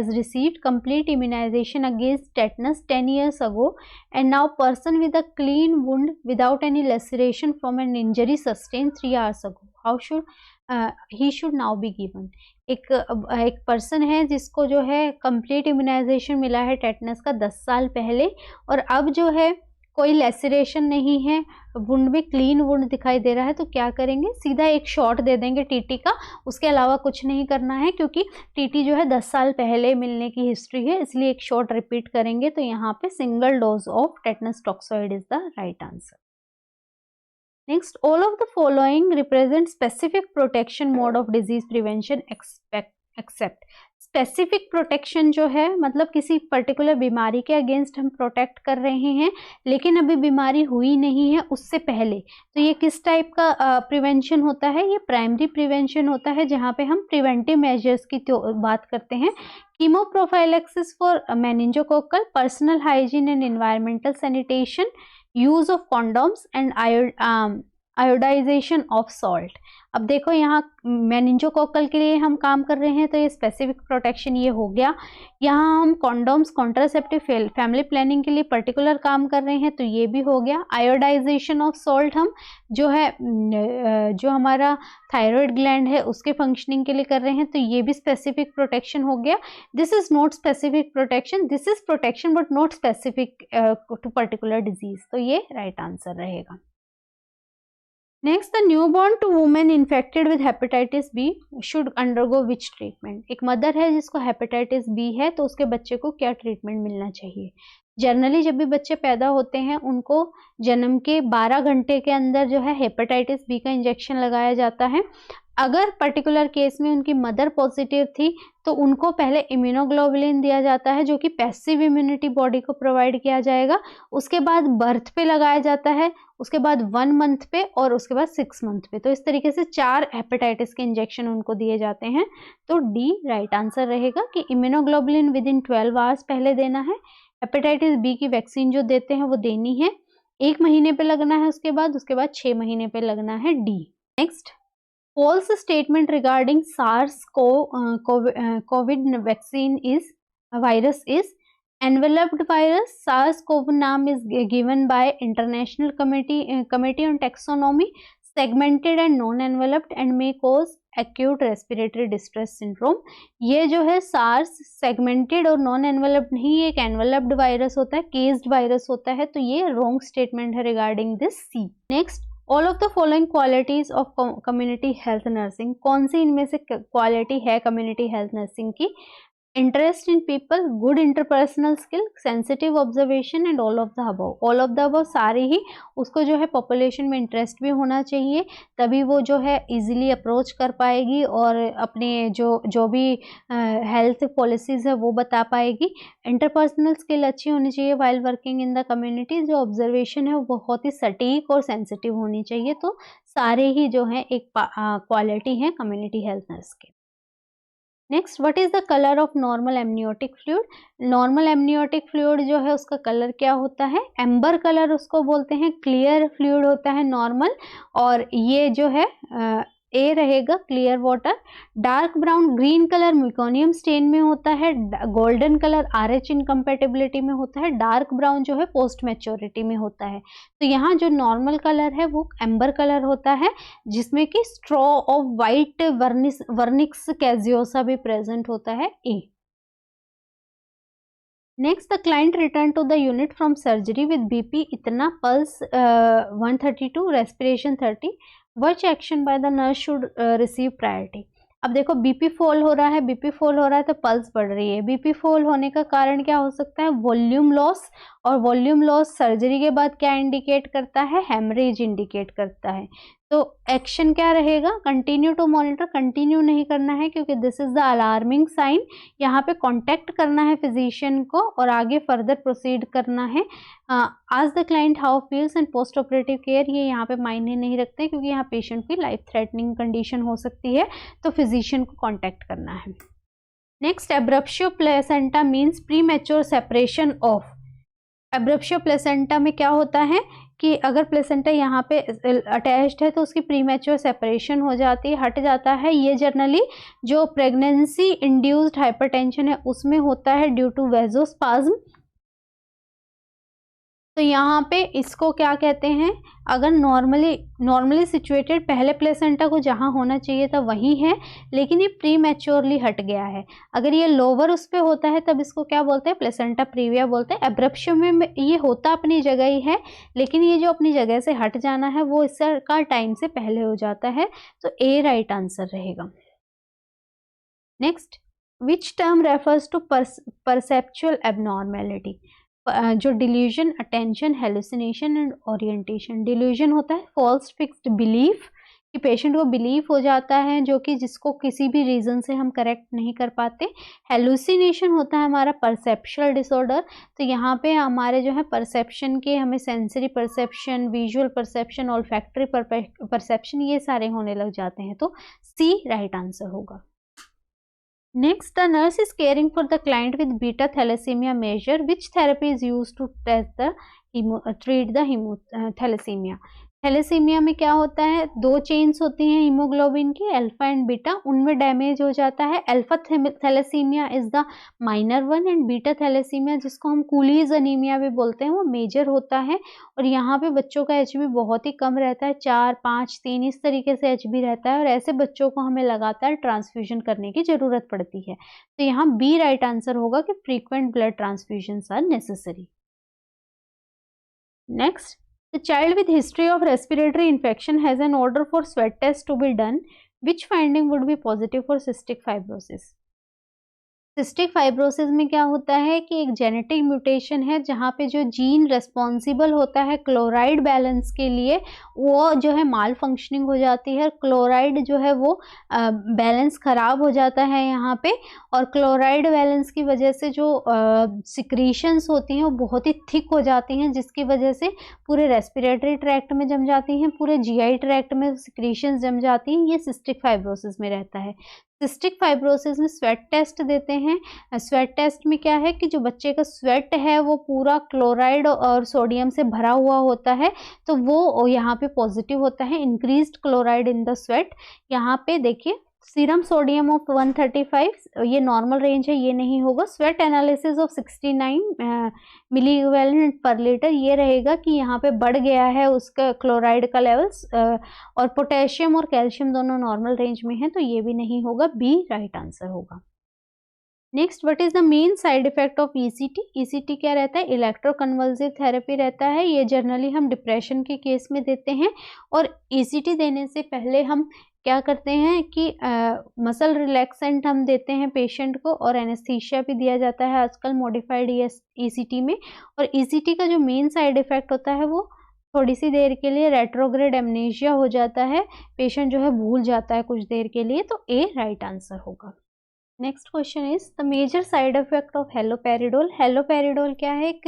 Speaker 1: received complete immunization against tetanus 10 years ago, and now person with a clean wound without any laceration from an injury sustained 3 hours ago. How should he should now be given? एक person है जिसको जो है complete immunisation मिला है tetanus का 10 साल पहले, और अब जो है कोई लेसरेशन नहीं है, वुंड में क्लीन वुंड दिखाई दे रहा है, तो क्या करेंगे, सीधा एक शॉट दे देंगे टीटी का, उसके अलावा कुछ नहीं करना है, क्योंकि टीटी जो है 10 साल पहले मिलने की हिस्ट्री है, इसलिए एक शॉट रिपीट करेंगे। तो यहाँ पे single dose of tetanus toxoid is the right answer. Next, all of the following represent specific protection mode of disease prevention except. Specific protection जो है मतलब किसी पर्टिकुलर बीमारी के अगेंस्ट हम प्रोटेक्ट कर रहे हैं, लेकिन अभी बीमारी हुई नहीं है उससे पहले, तो ये किस टाइप का प्रिवेंशन होता है, ये प्राइमरी प्रिवेंशन होता है, जहाँ पे हम प्रिवेंटिव मेजर्स की बात करते हैं। Chemoprophylaxis for meningococcal, personal hygiene and environmental sanitation, use of condoms and iodization of salt. अब देखो यहाँ मेनिंजोकोकल के लिए हम काम कर रहे हैं तो ये स्पेसिफिक प्रोटेक्शन ये हो गया। यहाँ हम कॉन्डोम्स कॉन्ट्रासेप्टिव फैमिली प्लानिंग के लिए पर्टिकुलर काम कर रहे हैं तो ये भी हो गया। आयोडाइजेशन ऑफ सॉल्ट हम जो है जो हमारा थायराइड ग्लैंड है उसके फंक्शनिंग के लिए कर रहे हैं तो ये भी स्पेसिफिक प्रोटेक्शन हो गया। This is not specific protection, this is protection but not specific to particular disease, तो ये राइट आंसर रहेगा। Next, the newborn to women infected with hepatitis B should undergo which treatment. एक mother है जिसको hepatitis B है तो उसके बच्चे को क्या ट्रीटमेंट मिलना चाहिए। जनरली जब भी बच्चे पैदा होते हैं उनको जन्म के 12 घंटे के अंदर जो है हेपेटाइटिस बी का इंजेक्शन लगाया जाता है। अगर पर्टिकुलर केस में उनकी मदर पॉजिटिव थी तो उनको पहले इम्यूनोग्लोबुलिन दिया जाता है जो कि पैसिव इम्यूनिटी बॉडी को प्रोवाइड किया जाएगा। उसके बाद बर्थ पे लगाया जाता है, उसके बाद 1 मंथ पे और उसके बाद 6 मंथ पे। तो इस तरीके से 4 हेपेटाइटिस के इंजेक्शन उनको दिए जाते हैं। तो डी राइट आंसर रहेगा कि इम्यूनोग्लोबुलिन विद इन 12 आवर्स पहले देना है। हेपेटाइटिस बी की वैक्सीन जो देते हैं वो देनी है, 1 महीने पे लगना है, उसके बाद 6 महीने पे लगना है। D. Next, false statement regarding SARS-CoV vaccine is virus is enveloped virus. SARS-CoV name is given by International Committee on Taxonomy, segmented and non-enveloped and may cause acute respiratory distress syndrome. ये जो है SARS segmented और non-enveloped नहीं, एक enveloped virus होता है, cased virus होता है, तो ये wrong statement है regarding this C. Next, all of the following qualities of community health nursing. कौन सी इनमें से क्वालिटी है कम्युनिटी हेल्थ नर्सिंग की। Interest in people, good interpersonal skill, sensitive observation and all of the above. All of the above सारे ही, उसको जो है population में इंटरेस्ट भी होना चाहिए तभी वो जो है इजीली अप्रोच कर पाएगी और अपने जो भी हेल्थ पॉलिसीज़ है वो बता पाएगी। इंटरपर्सनल स्किल अच्छी होनी चाहिए while working in the community. जो ऑब्जर्वेशन है वो बहुत ही सटीक और सेंसिटिव होनी चाहिए। तो सारे ही जो है एक क्वालिटी है कम्युनिटी हेल्थ नर्स के। Next, what is the colour of normal amniotic fluid. Normal amniotic fluid जो है उसका कलर क्या होता है, एम्बर कलर उसको बोलते हैं। क्लियर फ्लूइड होता है नॉर्मल, और ये जो है ए रहेगा clear water. Dark brown green colour meconium stain में होता है। गोल्डन कलर RH इनकम्पेटिबिलिटी में होता है। डार्क ब्राउन जो है पोस्ट मैच्योरिटी में होता है। तो यहाँ जो नॉर्मल कलर है वो एम्बर कलर होता है जिसमें कि straw of white vernix caseosa भी प्रेजेंट होता है। A. Next, the client return to the unit from surgery with BP इतना, pulse 132, respiration 30। Which action by the nurse should receive priority। अब देखो BP फॉल हो रहा है, BP फॉल हो रहा है तो पल्स बढ़ रही है। BP फॉल होने का कारण क्या हो सकता है, वॉल्यूम लॉस, और वॉल्यूम लॉस सर्जरी के बाद क्या इंडिकेट करता है, हेमरेज इंडिकेट करता है। तो एक्शन क्या रहेगा, कंटिन्यू टू मॉनिटर। कंटिन्यू नहीं करना है क्योंकि this is the alarming sign. यहाँ पे कांटेक्ट करना है फिजिशियन को और आगे फर्दर प्रोसीड करना है। आज the client how feels and post operative care, ये यहाँ पे मायने नहीं रखते क्योंकि यहाँ पेशेंट की लाइफ थ्रेटनिंग कंडीशन हो सकती है, तो फिजिशियन को कॉन्टैक्ट करना है। Next, abruptio placenta means pre mature separation of. Abruptio placenta में क्या होता है कि अगर प्लेसेंटा यहाँ पे अटैच्ड है तो उसकी प्रीमैच्योर सेपरेशन हो जाती है, हट जाता है। ये जनरली जो प्रेगनेंसी इंड्यूस्ड हाइपरटेंशन है उसमें होता है ड्यू टू वेजोस्पाज्म। तो यहाँ पे इसको क्या कहते हैं, अगर नॉर्मली सिचुएटेड पहले प्लेसेंटा को जहाँ होना चाहिए था वही है, लेकिन ये प्री मैच्योरली हट गया है। अगर ये लोअर उस पे होता है तब इसको क्या बोलते हैं, प्लेसेंटा प्रीविया बोलते हैं। एब्रप्शियो में ये होता अपनी जगह ही है, लेकिन ये जो अपनी जगह से हट जाना है वो इसका टाइम से पहले हो जाता है। तो ए राइट आंसर रहेगा। Next, which term refers to perceptual abnormality. जो delusion, attention, hallucination and orientation. Delusion होता है फॉल्स फिक्स्ड बिलीफ, कि पेशेंट को बिलीफ हो जाता है जो कि जिसको किसी भी रीज़न से हम करेक्ट नहीं कर पाते। हेलुसिनेशन होता है हमारा परसेप्शुअल डिसऑर्डर। तो यहाँ पे हमारे जो है परसेप्शन के, हमें sensory perception, visual perception, olfactory perception, ये सारे होने लग जाते हैं। तो सी राइट आंसर होगा। Next, the nurse is caring for the client with beta thalassemia measure. Which therapy is used to treat the thalassemia? Thalassaemia में क्या होता है, दो चेन्स होती हैं हीमोग्लोबिन की, अल्फा एंड बीटा, उनमें डैमेज हो जाता है। Alpha thalassaemia is the minor one and beta thalassaemia जिसको हम कूलीज अनीमिया भी बोलते हैं वो मेजर होता है। और यहाँ पे बच्चों का एचबी बहुत ही कम रहता है, 4, 5, 3 इस तरीके से एचबी रहता है और ऐसे बच्चों को हमें लगातार ट्रांसफ्यूजन करने की जरूरत पड़ती है। तो यहाँ बी राइट आंसर होगा कि frequent blood transfusion are necessary. Next, the child with history of respiratory infection has an order for sweat test to be done. Which finding would be positive for cystic fibrosis? Cystic fibrosis में क्या होता है कि एक genetic mutation है जहाँ पे जो जीन रेस्पॉन्सिबल होता है क्लोराइड बैलेंस के लिए वो जो है माल फंक्शनिंग हो जाती है। क्लोराइड जो है वो बैलेंस खराब हो जाता है यहाँ पे, और क्लोराइड बैलेंस की वजह से जो सिक्रीशंस होती हैं वो बहुत ही थिक हो जाती हैं जिसकी वजह से पूरे रेस्पिरेटरी ट्रैक्ट में जम जाती हैं, पूरे जीआई ट्रैक्ट में सिक्रीशंस जम जाती हैं। ये सिस्टिक फाइब्रोसिस में रहता है। सिस्टिक फाइब्रोसिस में स्वेट टेस्ट देते हैं। स्वेट टेस्ट में क्या है कि जो बच्चे का स्वेट है वो पूरा क्लोराइड और सोडियम से भरा हुआ होता है, तो वो यहाँ पे पॉजिटिव होता है, increased chloride in the sweat. यहाँ पे देखिए सीरम सोडियम ऑफ 135, ये नॉर्मल रेंज है, ये नहीं होगा। Sweat analysis of 69 milliequivalent per litre, ये रहेगा कि यहाँ पे बढ़ गया है उसका क्लोराइड का लेवल्स, और पोटेशियम और कैल्शियम दोनों नॉर्मल रेंज में है, तो ये भी नहीं होगा, बी राइट आंसर होगा। Next, what is the main side effect of ECT? ECT क्या रहता है? इलेक्ट्रोकन्वल्सिव थेरेपी रहता है। ये जनरली हम डिप्रेशन के केस में देते हैं, और ईसीटी देने से पहले हम क्या करते हैं कि मसल रिलैक्सेंट हम देते हैं पेशेंट को, और एनेस्थीसिया भी दिया जाता है आजकल मॉडिफाइड ईसीटी में। और ईसीटी का जो मेन साइड इफेक्ट होता है वो थोड़ी सी देर के लिए रेट्रोग्रेड एमनेशिया हो जाता है, पेशेंट जो है भूल जाता है कुछ देर के लिए, तो ए राइट आंसर होगा। Next question is the major side effect of haloperidol. Haloperidol क्या है? एक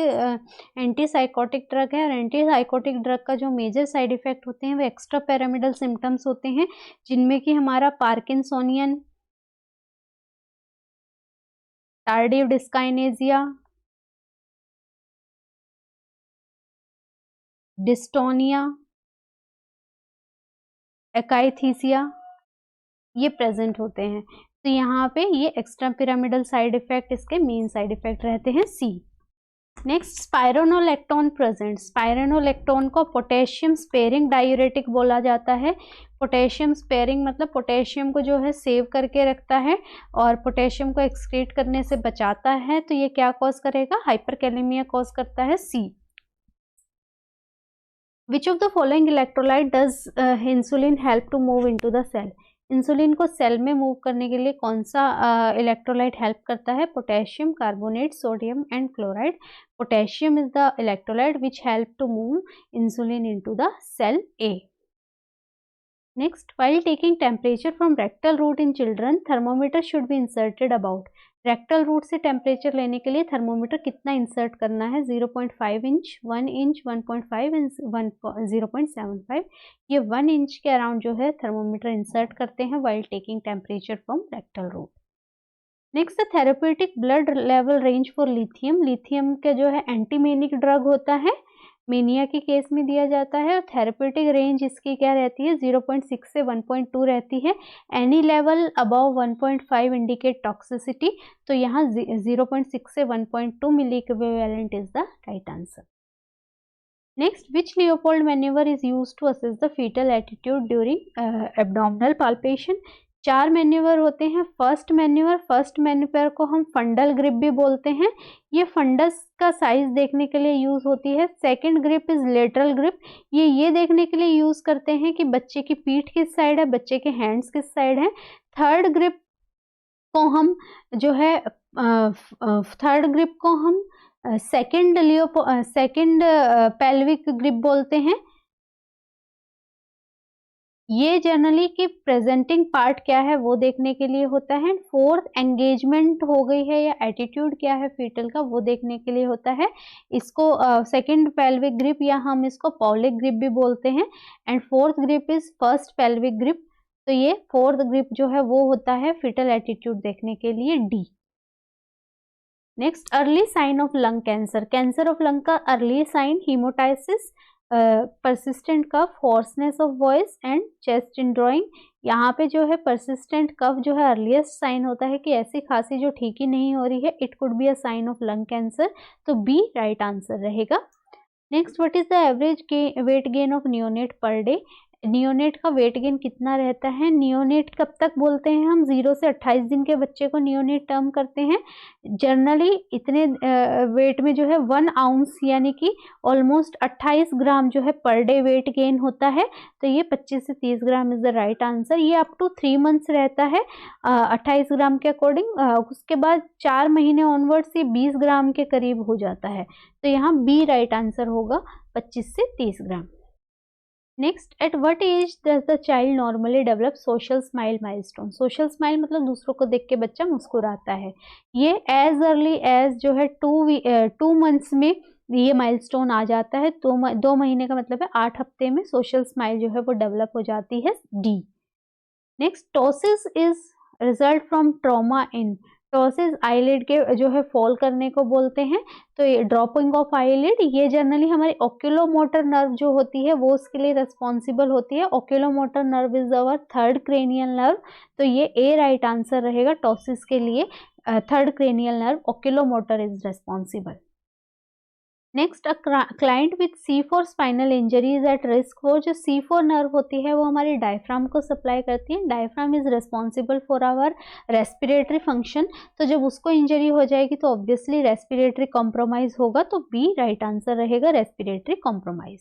Speaker 1: एंटीसाइकोटिक ड्रग है, और एंटीसाइकोटिक ड्रग का जो मेजर साइड इफेक्ट होते हैं वो एक्स्ट्रा पैरामिडल सिम्टम्स होते हैं, जिनमें कि हमारा पार्किंसोनियन, टार्डिव डिस्काइनेजिया, डिस्टोनिया, एकाइथीसिया, ये प्रेजेंट होते हैं। तो यहाँ पे ये एक्स्ट्रा पिरामिडल साइड इफेक्ट इसके मेन साइड इफेक्ट रहते हैं, सी। Next, स्पाइरोनोलेक्टोन present. स्पाइरोनोलेक्टोन को पोटेशियम स्पेयरिंग डायूरेटिक बोला जाता है। पोटेशियम स्पेयरिंग मतलब पोटेशियम को जो है सेव करके रखता है और पोटेशियम को एक्सक्रीट करने से बचाता है। तो ये क्या कॉज करेगा? हाइपरकैलेमिया कॉज करता है, C. Which of the following electrolyte does insulin help to move into the cell? Insulin को सेल में मूव करने के लिए कौन सा इलेक्ट्रोलाइट हेल्प करता है? Potassium carbonate, sodium and chloride. Potassium is the electrolyte which help to move insulin into the cell A. Next, while taking temperature from rectal route in children, thermometer should be inserted about. Rectal route से temperature लेने के लिए thermometer कितना insert करना है? 0.5 inch, 1 inch, 1.5 and 0.75। ये 1 inch के around जो है थर्मोमीटर इंसर्ट करते हैं while taking temperature from rectal route. Next, therapeutic blood level range for lithium. Lithium का जो है एंटीमेनिक ड्रग होता है, मेनिया के केस में दिया जाता है, और थेरेप्यूटिक रेंज इसकी क्या रहती है? 0.6 से 1.2 रहती है। Any level above 1.5 indicate toxicity, तो यहाँ 0.6 से 1.2 milli equivalent is the right answer. Next, which Leopold manoeuvre is used to assess the fetal attitude during abdominal palpation? 4 manoeuvre होते हैं। फर्स्ट मैन्यूवर को हम फंडल ग्रिप भी बोलते हैं, ये फंडस का साइज देखने के लिए यूज होती है। Second grip is lateral grip, ये देखने के लिए यूज करते हैं कि बच्चे की पीठ किस साइड है, बच्चे के हैंड्स किस साइड है। थर्ड ग्रिप को हम जो है सेकंड पेल्विक ग्रिप बोलते हैं। ये जनरली कि प्रेजेंटिंग पार्ट क्या है वो देखने के लिए होता है। फोर्थ, एंगेजमेंट हो गई है या एटीट्यूड क्या है फीटल का वो देखने के लिए होता है। इसको सेकंड पेल्विक ग्रिप या हम इसको पॉलिक ग्रिप भी बोलते हैं। And fourth grip is first pelvic grip, तो ये फोर्थ ग्रिप जो है वो होता है फीटल एटीट्यूड देखने के लिए, D. Next, early sign of lung cancer. Cancer of lung का early sign hemoptysis, persistent cough, hoarseness of voice and chest in drawing. यहाँ पे जो है persistent cough जो है earliest sign होता है कि ऐसी खांसी जो ठीक ही नहीं हो रही है, it could be a sign of lung cancer, तो B right answer रहेगा. Next, what is the average weight gain of neonate per day? Neonate का वेट गेन कितना रहता है? नियोनेट कब तक बोलते हैं हम? 0 से 28 दिन के बच्चे को नियोनेट टर्म करते हैं. जनरली इतने वेट में जो है 1 आउंस यानी कि ऑलमोस्ट 28 ग्राम जो है पर डे वेट गेन होता है. तो ये 25 से 30 gram is the right answer. ये अप टू 3 मंथ्स रहता है 28 ग्राम के अकॉर्डिंग. उसके बाद 4 महीने ऑनवर्ड्स ये 20 ग्राम के करीब हो जाता है. तो यहाँ बी राइट आंसर होगा 25 से 30 gram. Next, at what age does the child normally develop social smile milestone? Social smile मतलब दूसरों को देख के बच्चा मुस्कुराता है. ये एज अर्ली एज जो है 2 मंथ्स में ये माइलस्टोन आ जाता है. 2 महीने का मतलब है 8 हफ्ते में सोशल स्माइल जो है वो डेवलप हो जाती है. D. Next, ptosis is result from trauma in. Ptosis eyelid के जो है फॉल करने को बोलते हैं. तो ये ड्रॉपिंग ऑफ आईलिड ये जनरली हमारी ओक्यूलोमोटर नर्व जो होती है वो उसके लिए रिस्पॉन्सिबल होती है. Oculomotor nerve is our third cranial nerve. तो ये ए राइट आंसर रहेगा टॉसिस के लिए. Third cranial nerve oculomotor is responsible. Next, a client with C4 spinal injury is at risk for. जो C4 नर्व होती है वो हमारे डायफ्राम को सप्लाई करती है. Diaphragm is responsible for our respiratory function. तो जब उसको इंजरी हो जाएगी तो ऑब्वियसली रेस्पिरेटरी कॉम्प्रोमाइज होगा. तो बी राइट आंसर रहेगा respiratory compromise.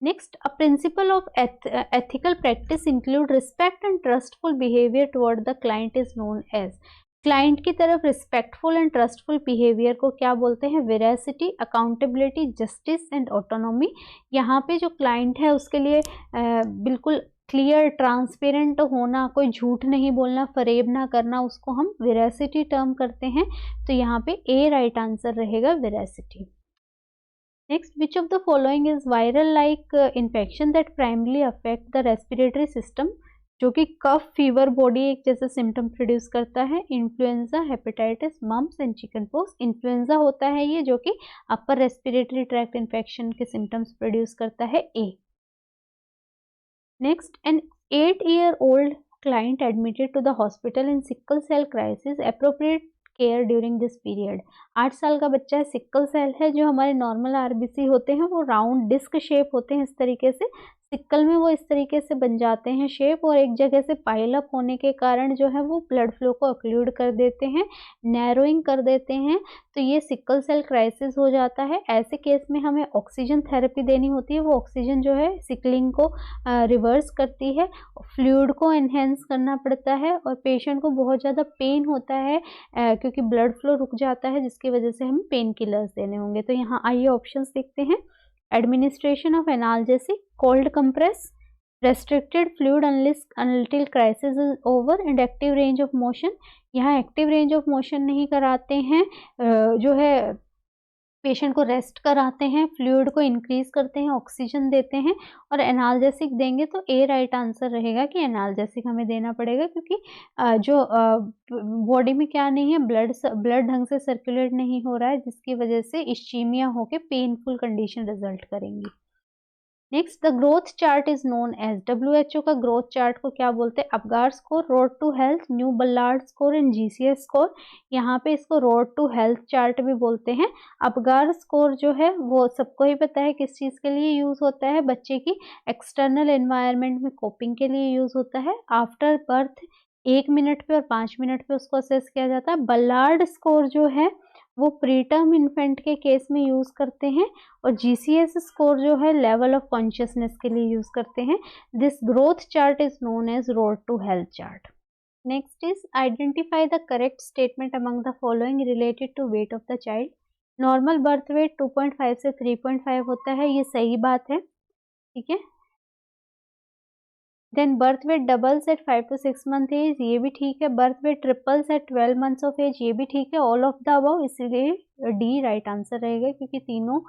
Speaker 1: Next, a principle of ethical practice include respect and trustful behaviour toward the client is known as. Client की तरफ रिस्पेक्टफुल एंड ट्रस्टफुल बिहेवियर को क्या बोलते हैं? Veracity, accountability, justice and autonomy. यहाँ पे जो क्लाइंट है उसके लिए बिल्कुल क्लियर ट्रांसपेरेंट होना, कोई झूठ नहीं बोलना, फरेब ना करना, उसको हम वेरासिटी टर्म करते हैं. तो यहाँ पे ए राइट आंसर रहेगा veracity. Next, which of the following is viral like infection that primarily affect the respiratory system? जो कि कफ, फीवर, बॉडी एक जैसे सिम्टम प्रोड्यूस करता है. Influenza, hepatitis, mumps and chicken pox. Influenza होता है ये जो कि अपर रेस्पिरेटरी ट्रैक्ट इन्फेक्शन के सिम्टम्स प्रोड्यूस करता है. A. Next, an 8-year-old client admitted to the hospital in sickle cell crisis, appropriate care during this period. 8 साल का बच्चा है, सिक्कल सेल है. जो हमारे नॉर्मल आरबीसी होते हैं वो राउंड डिस्क शेप होते हैं इस तरीके से. सिक्कल में वो इस तरीके से बन जाते हैं शेप और एक जगह से पाइल अप होने के कारण जो है वो ब्लड फ्लो को ऑक्लूड कर देते हैं, नैरोइंग कर देते हैं. तो ये सिक्कल सेल क्राइसिस हो जाता है. ऐसे केस में हमें ऑक्सीजन थेरेपी देनी होती है. वो ऑक्सीजन जो है सिकलिंग को रिवर्स करती है, फ्लूइड को एनहेंस करना पड़ता है और पेशेंट को बहुत ज़्यादा पेन होता है क्योंकि ब्लड फ्लो रुक जाता है जिसकी वजह से हमें पेन किलर्स देने होंगे. तो यहाँ आइए ऑप्शंस देखते हैं. Administration of analgesic, cold compress, restricted fluid until crisis is over and active range of motion. यहाँ एक्टिव रेंज ऑफ मोशन नहीं कराते हैं, जो है पेशेंट को रेस्ट कराते हैं, फ्लूइड को इंक्रीज करते हैं, ऑक्सीजन देते हैं और एनाल्जेसिक देंगे. तो ए राइट आंसर रहेगा कि एनाल्जेसिक हमें देना पड़ेगा क्योंकि जो बॉडी में क्या नहीं है, ब्लड ढंग से सर्कुलेट नहीं हो रहा है जिसकी वजह से इश्चीमिया होके पेनफुल कंडीशन रिजल्ट करेंगी. Next, the growth chart is known as. WHO का ग्रोथ चार्ट को क्या बोलते हैं? Apgar score, road to health, new Ballard score and GCS score. यहाँ पे इसको रोड टू हेल्थ चार्ट भी बोलते हैं. अपगार स्कोर जो है वो सबको ही पता है किस चीज़ के लिए यूज़ होता है, बच्चे की एक्सटर्नल एनवायरनमेंट में कोपिंग के लिए यूज़ होता है. आफ्टर बर्थ 1 मिनट पे और 5 मिनट पे उसको असेस किया जाता है. बल्लार्ड स्कोर जो है वो प्रीटर्म इन्फेंट के केस में यूज़ करते हैं और GCS स्कोर जो है लेवल ऑफ कॉन्शियसनेस के लिए यूज़ करते हैं. This growth chart is known as road to health chart. Next is identify the correct statement among the following related to weight of the child. Normal birth weight 2.5 से 3.5 होता है, ये सही बात है, ठीक है. Then birth weight doubles at 5 to 6 month age, ये भी ठीक है. Birth weight triples at 12 months of age, ये भी ठीक है. ऑल ऑफ द अबव, इसलिए डी राइट आंसर रहेगा क्योंकि तीनों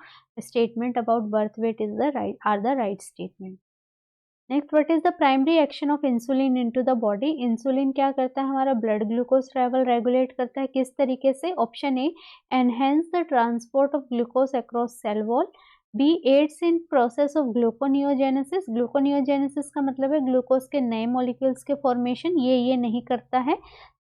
Speaker 1: statement about birth weight is the right statement. Next, what is the primary action of insulin into the body. Insulin क्या करता है? हमारा ब्लड ग्लूकोज लेवल रेगुलेट करता है. किस तरीके से? Option A, enhance the transport of glucose across cell wall. B aids in process of gluconeogenesis. Gluconeogenesis का मतलब है ग्लूकोज के नए मॉलिक्यूल्स के फॉर्मेशन, ये नहीं करता है।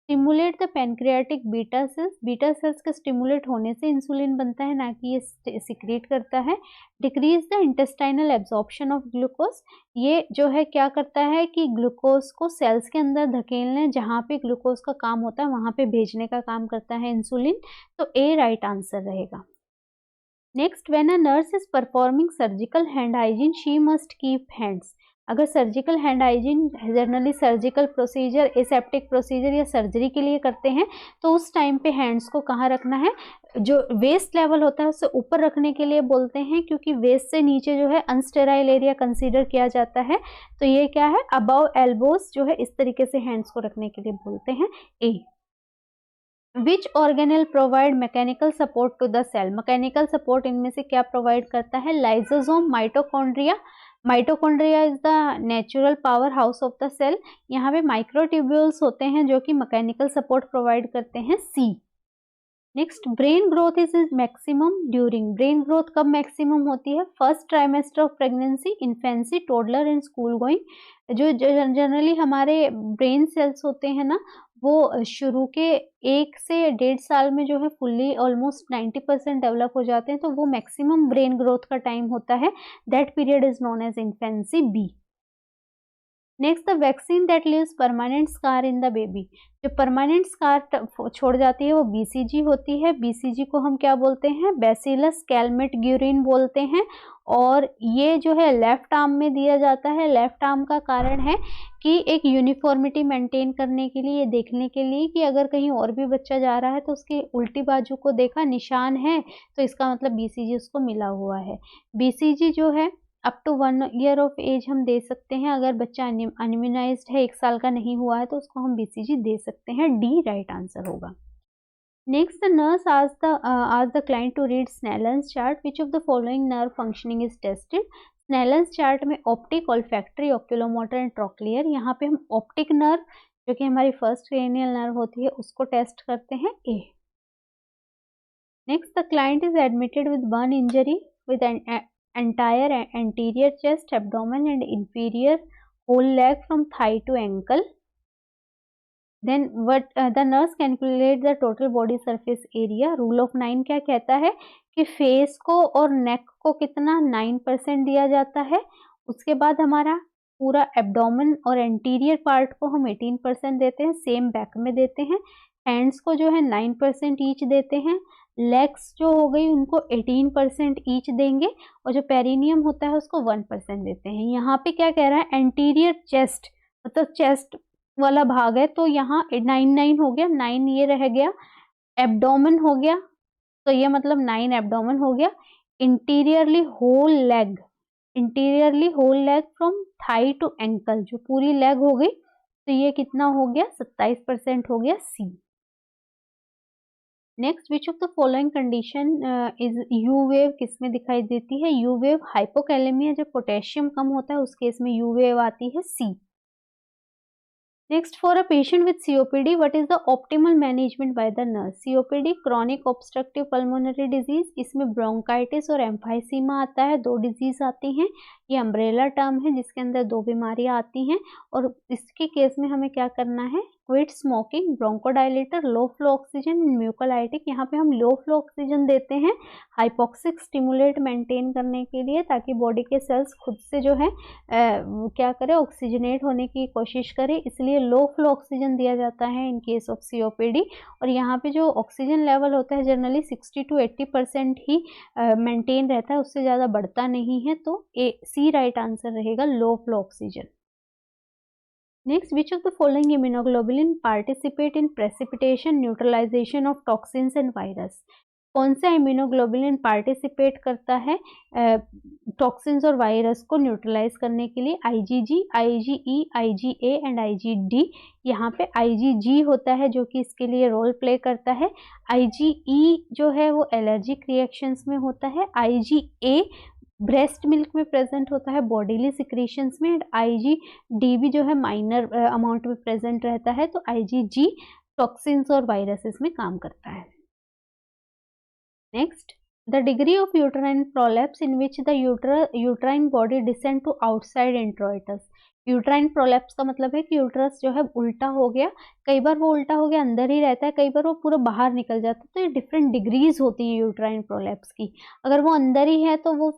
Speaker 1: Stimulate the pancreatic beta cells. Beta cells के स्टिमुलेट होने से इंसुलिन बनता है, ना कि ये सिक्रीट करता है। Decrease the intestinal absorption of glucose. ये जो है क्या करता है कि ग्लूकोज को सेल्स के अंदर धकेलने, जहाँ पे ग्लूकोज का काम होता है वहाँ पे भेजने का काम करता है इंसुलिन। तो ए राइट आंसर रहेगा। Next, when a nurse is performing surgical hand hygiene she must keep hands. अगर surgical hand hygiene generally surgical procedure, aseptic procedure या सर्जरी के लिए करते हैं, तो उस टाइम पे हैंड्स को कहाँ रखना है, जो वेस्ट लेवल होता है उससे ऊपर रखने के लिए बोलते हैं, क्योंकि वेस्ट से नीचे जो है अनस्टेराइल एरिया कंसीडर किया जाता है। तो ये क्या है, अबव एल्बोस जो है इस तरीके से हैंड्स को रखने के लिए बोलते हैं। A. Which organelle provide mechanical support to the cell. Mechanical support इनमें से क्या प्रोवाइड करता है, lysosome, mitochondria. Mitochondria is the natural powerhouse of the cell. यहाँ पे माइक्रोट्यूब्यूल्स होते हैं जो कि मैकेनिकल सपोर्ट प्रोवाइड करते हैं। C. Next, brain growth is maximum during. Brain growth कब मैक्सिमम होती है, first trimester of pregnancy, infancy, toddler and school going. जो जनरली हमारे ब्रेन सेल्स होते हैं ना, वो शुरू के 1 से 1.5 साल में जो है फुल्ली ऑलमोस्ट 90% डेवलप हो जाते हैं, तो वो मैक्सिमम ब्रेन ग्रोथ का टाइम होता है। That period is known as infancy. B. Next, the vaccine that leaves permanent scar in the baby. जो परमानेंट स्कार छोड़ जाती है वो बीसीजी होती है। बीसीजी को हम क्या बोलते हैं, बैसिलस कैलमेट-ग्यूरिन बोलते हैं। और ये जो है लेफ्ट आर्म में दिया जाता है। लेफ्ट आर्म का कारण है कि एक यूनिफॉर्मिटी मेंटेन करने के लिए, देखने के लिए कि अगर कहीं और भी बच्चा जा रहा है तो उसकी उल्टी बाजू को देखा निशान है, तो इसका मतलब बीसीजी उसको मिला हुआ है। बीसीजी जो है up to 1 year of age हम दे सकते हैं। अगर बच्चा अनइम्यूनाइज्ड है, 1 साल का नहीं हुआ है, तो उसको हम बीसीजी दे सकते हैं। डी राइट आंसर होगा। Next, the nurse asked the client to read Snellen's chart. Which of the following nerve functioning is tested? Snellen's chart में optic, olfactory, oculomotor and trochlear, यहाँ पे हम ऑप्टिक नर्व जो कि हमारी फर्स्ट क्रेनियल नर्व होती है उसको टेस्ट करते हैं। ए। Next, the client is admitted with burn injury with entire anterior chest, abdomen and inferior whole leg from thigh to ankle. Then what the nurse calculate the total body surface area. Rule of 9 क्या कहता है कि face को और नेक को कितना 9% दिया जाता है। उसके बाद हमारा पूरा एब्डोमेन और एंटीरियर पार्ट को हम 18% देते हैं, सेम बैक में देते हैं। हैंड्स को जो है 9% ईच देते हैं। लेग्स जो हो गई उनको 18% ईच देंगे, और जो पेरिनियम होता है उसको 1% देते हैं। यहाँ पे क्या कह रहा है, एंटीरियर चेस्ट मतलब चेस्ट वाला भाग है, तो यहाँ 9 हो गया, 9 ये रह गया। एब्डोमेन हो गया, तो ये मतलब 9 एब्डोमेन हो गया। Interiorly whole leg, interiorly whole leg from thigh to ankle, जो पूरी लेग हो गई, तो ये कितना हो गया, 27% हो गया। C. Next, which of the following condition is U wave किस में दिखाई देती है। यू वेव हाइपोकैलेमिया, जब पोटेशियम कम होता है उस केस में यू वेव आती है। C. Next, for a patient with COPD what is the optimal management by the nurse. COPD chronic obstructive pulmonary disease, इसमें ब्रोंकाइटिस और एम्फाइसीमा आता है, 2 डिजीज आती हैं। ये अम्ब्रेला टर्म है जिसके अंदर 2 बीमारियां आती हैं, और इसके केस में हमें क्या करना है, quit smoking, bronchodilator, low flow oxygen, mucolytic. यहाँ पे हम लो फ्लो ऑक्सीजन देते हैं हाइपोक्सिक स्टिमुलेट मेंटेन करने के लिए, ताकि बॉडी के सेल्स खुद से जो है क्या करे, ऑक्सीजनेट होने की कोशिश करे, इसलिए लो फ्लो ऑक्सीजन दिया जाता है इन केस ऑफ सीओपीडी। और यहाँ पे जो ऑक्सीजन लेवल होता है जनरली 60 to 80% ही मेंटेन रहता है, उससे ज़्यादा बढ़ता नहीं है। तो सी राइट आंसर रहेगा, low flow oxygen. Next, which of the following immunoglobulin participate in precipitation, neutralization of toxins and virus? कौन सा इम्यूनोग्लोबुलिन पार्टिसिपेट करता है टॉक्सिन्स और वायरस को न्यूट्रलाइज करने के लिए। IgG, IgE, IgA and IgD. यहाँ पे आईजीजी होता है जो कि इसके लिए रोल प्ले करता है। आईजीई जो है वो एलर्जिक रिएक्शंस में होता है। आईजीए ब्रेस्ट मिल्क में प्रेजेंट होता है, बॉडीली सिक्रीशंस में। एंड आईजीडी भी जो है माइनर अमाउंट में प्रेजेंट रहता है। तो आईजीजी टॉक्सिन्स और वायरसेस में काम करता है। Next, the degree of uterine prolapse in which the uterine body descend to outside introitus. Uterine prolapse का मतलब है कि यूट्रस जो है उल्टा हो गया, कई बार वो उल्टा हो गया अंदर ही रहता है, कई बार वो पूरा बाहर निकल जाता है। तो ये डिफरेंट डिग्रीज होती है यूट्राइन प्रोलैप्स की। अगर वो अंदर ही है तो वो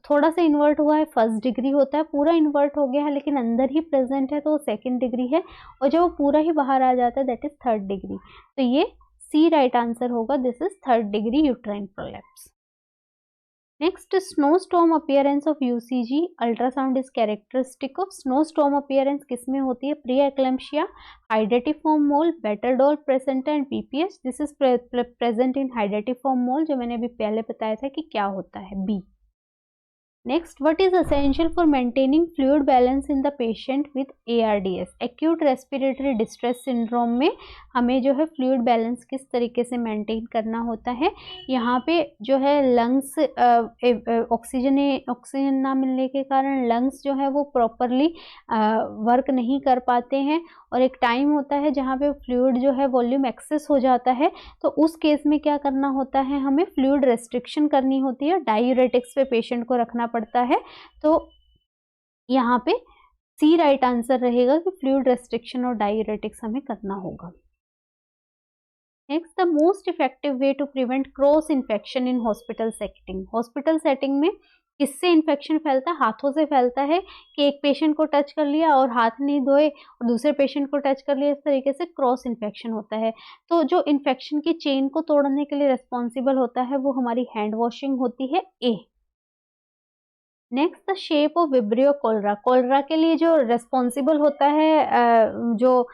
Speaker 1: थोड़ा सा इन्वर्ट हुआ है, फर्स्ट डिग्री होता है। पूरा इन्वर्ट हो गया है लेकिन अंदर ही प्रेजेंट है तो वो सेकेंड डिग्री है। और जब वो पूरा ही बाहर आ जाता है दैट इज थर्ड डिग्री। तो ये सी राइट आंसर होगा, this is third degree uterine prolapse. Next, snowstorm appearance of USG ultrasound is characteristic of. Snowstorm appearance किस में होती है? Pre eclampsia, hydatidiform mole, battledore placenta and PPH. This is present in hydatidiform mole, जो मैंने अभी पहले बताया था कि क्या होता है, B. Next, what is essential for maintaining fluid balance in the patient with ARDS? Acute respiratory distress syndrome में हमें जो है फ्लूइड बैलेंस किस तरीके से मेंटेन करना होता है? यहाँ पे जो है लंग्स, ऑक्सीजन ना मिलने के कारण लंग्स जो है वो प्रॉपरली वर्क नहीं कर पाते हैं, और एक टाइम होता है जहाँ पे फ्लूइड जो है वॉल्यूम एक्सेस हो जाता है। तो उस केस में क्या करना होता है? हमें फ्लूइड रेस्ट्रिक्शन करनी होती है, डायूरेटिक्स पे पेशेंट को रखना पड़ता है। तो यहाँ पे सी राइट आंसर रहेगा कि फ्लूइड रेस्ट्रिक्शन और डायूरेटिक्स हमें करना होगा। Next, the most effective way to prevent cross infection in hospital setting. Hospital setting में किससे इन्फेक्शन फैलता है? हाथों से फैलता है, कि एक पेशेंट को टच कर लिया और हाथ नहीं धोए और दूसरे पेशेंट को टच कर लिया, इस तरीके से क्रॉस इन्फेक्शन होता है। तो जो इन्फेक्शन की चेन को तोड़ने के लिए रिस्पॉन्सिबल होता है वो हमारी हैंड वॉशिंग होती है, A. Next, the shape of vibrio cholera. Cholera के लिए जो रेस्पॉन्सिबल होता है, जो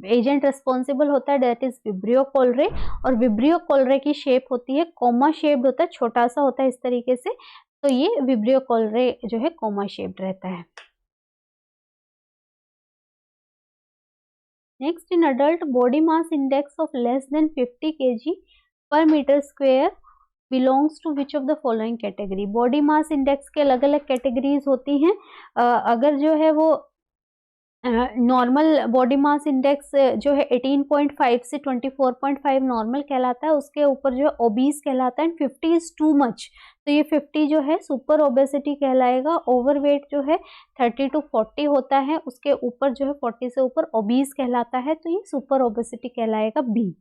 Speaker 1: एजेंट रेस्पॉन्सिबल होता है दैट इज विब्रियो कोलरे, और विब्रियो कोलरे की शेप होती है कोमा शेप्ड होता है, छोटा सा होता है इस तरीके से। तो ये विब्रियो कोलरे जो है कोमा शेप्ड रहता है। Next, in adult body mass index of less than 50 kg per metre square belongs to which of the following category. Body mass index के अलग अलग कैटेगरीज होती हैं। अगर जो है वो नॉर्मल बॉडी मास इंडेक्स जो है 18.5 से 24.5 नॉर्मल कहलाता है, उसके ऊपर जो है ओबीस कहलाता है, एंड 50 इज टू मच, तो ये 50 जो है सुपर ओबेसिटी कहलाएगा। ओवरवेट जो है 30 to 40 होता है, उसके ऊपर जो है 40 से ऊपर ओबीस कहलाता है, तो ये सुपर ओबेसिटी कहलाएगा, बी।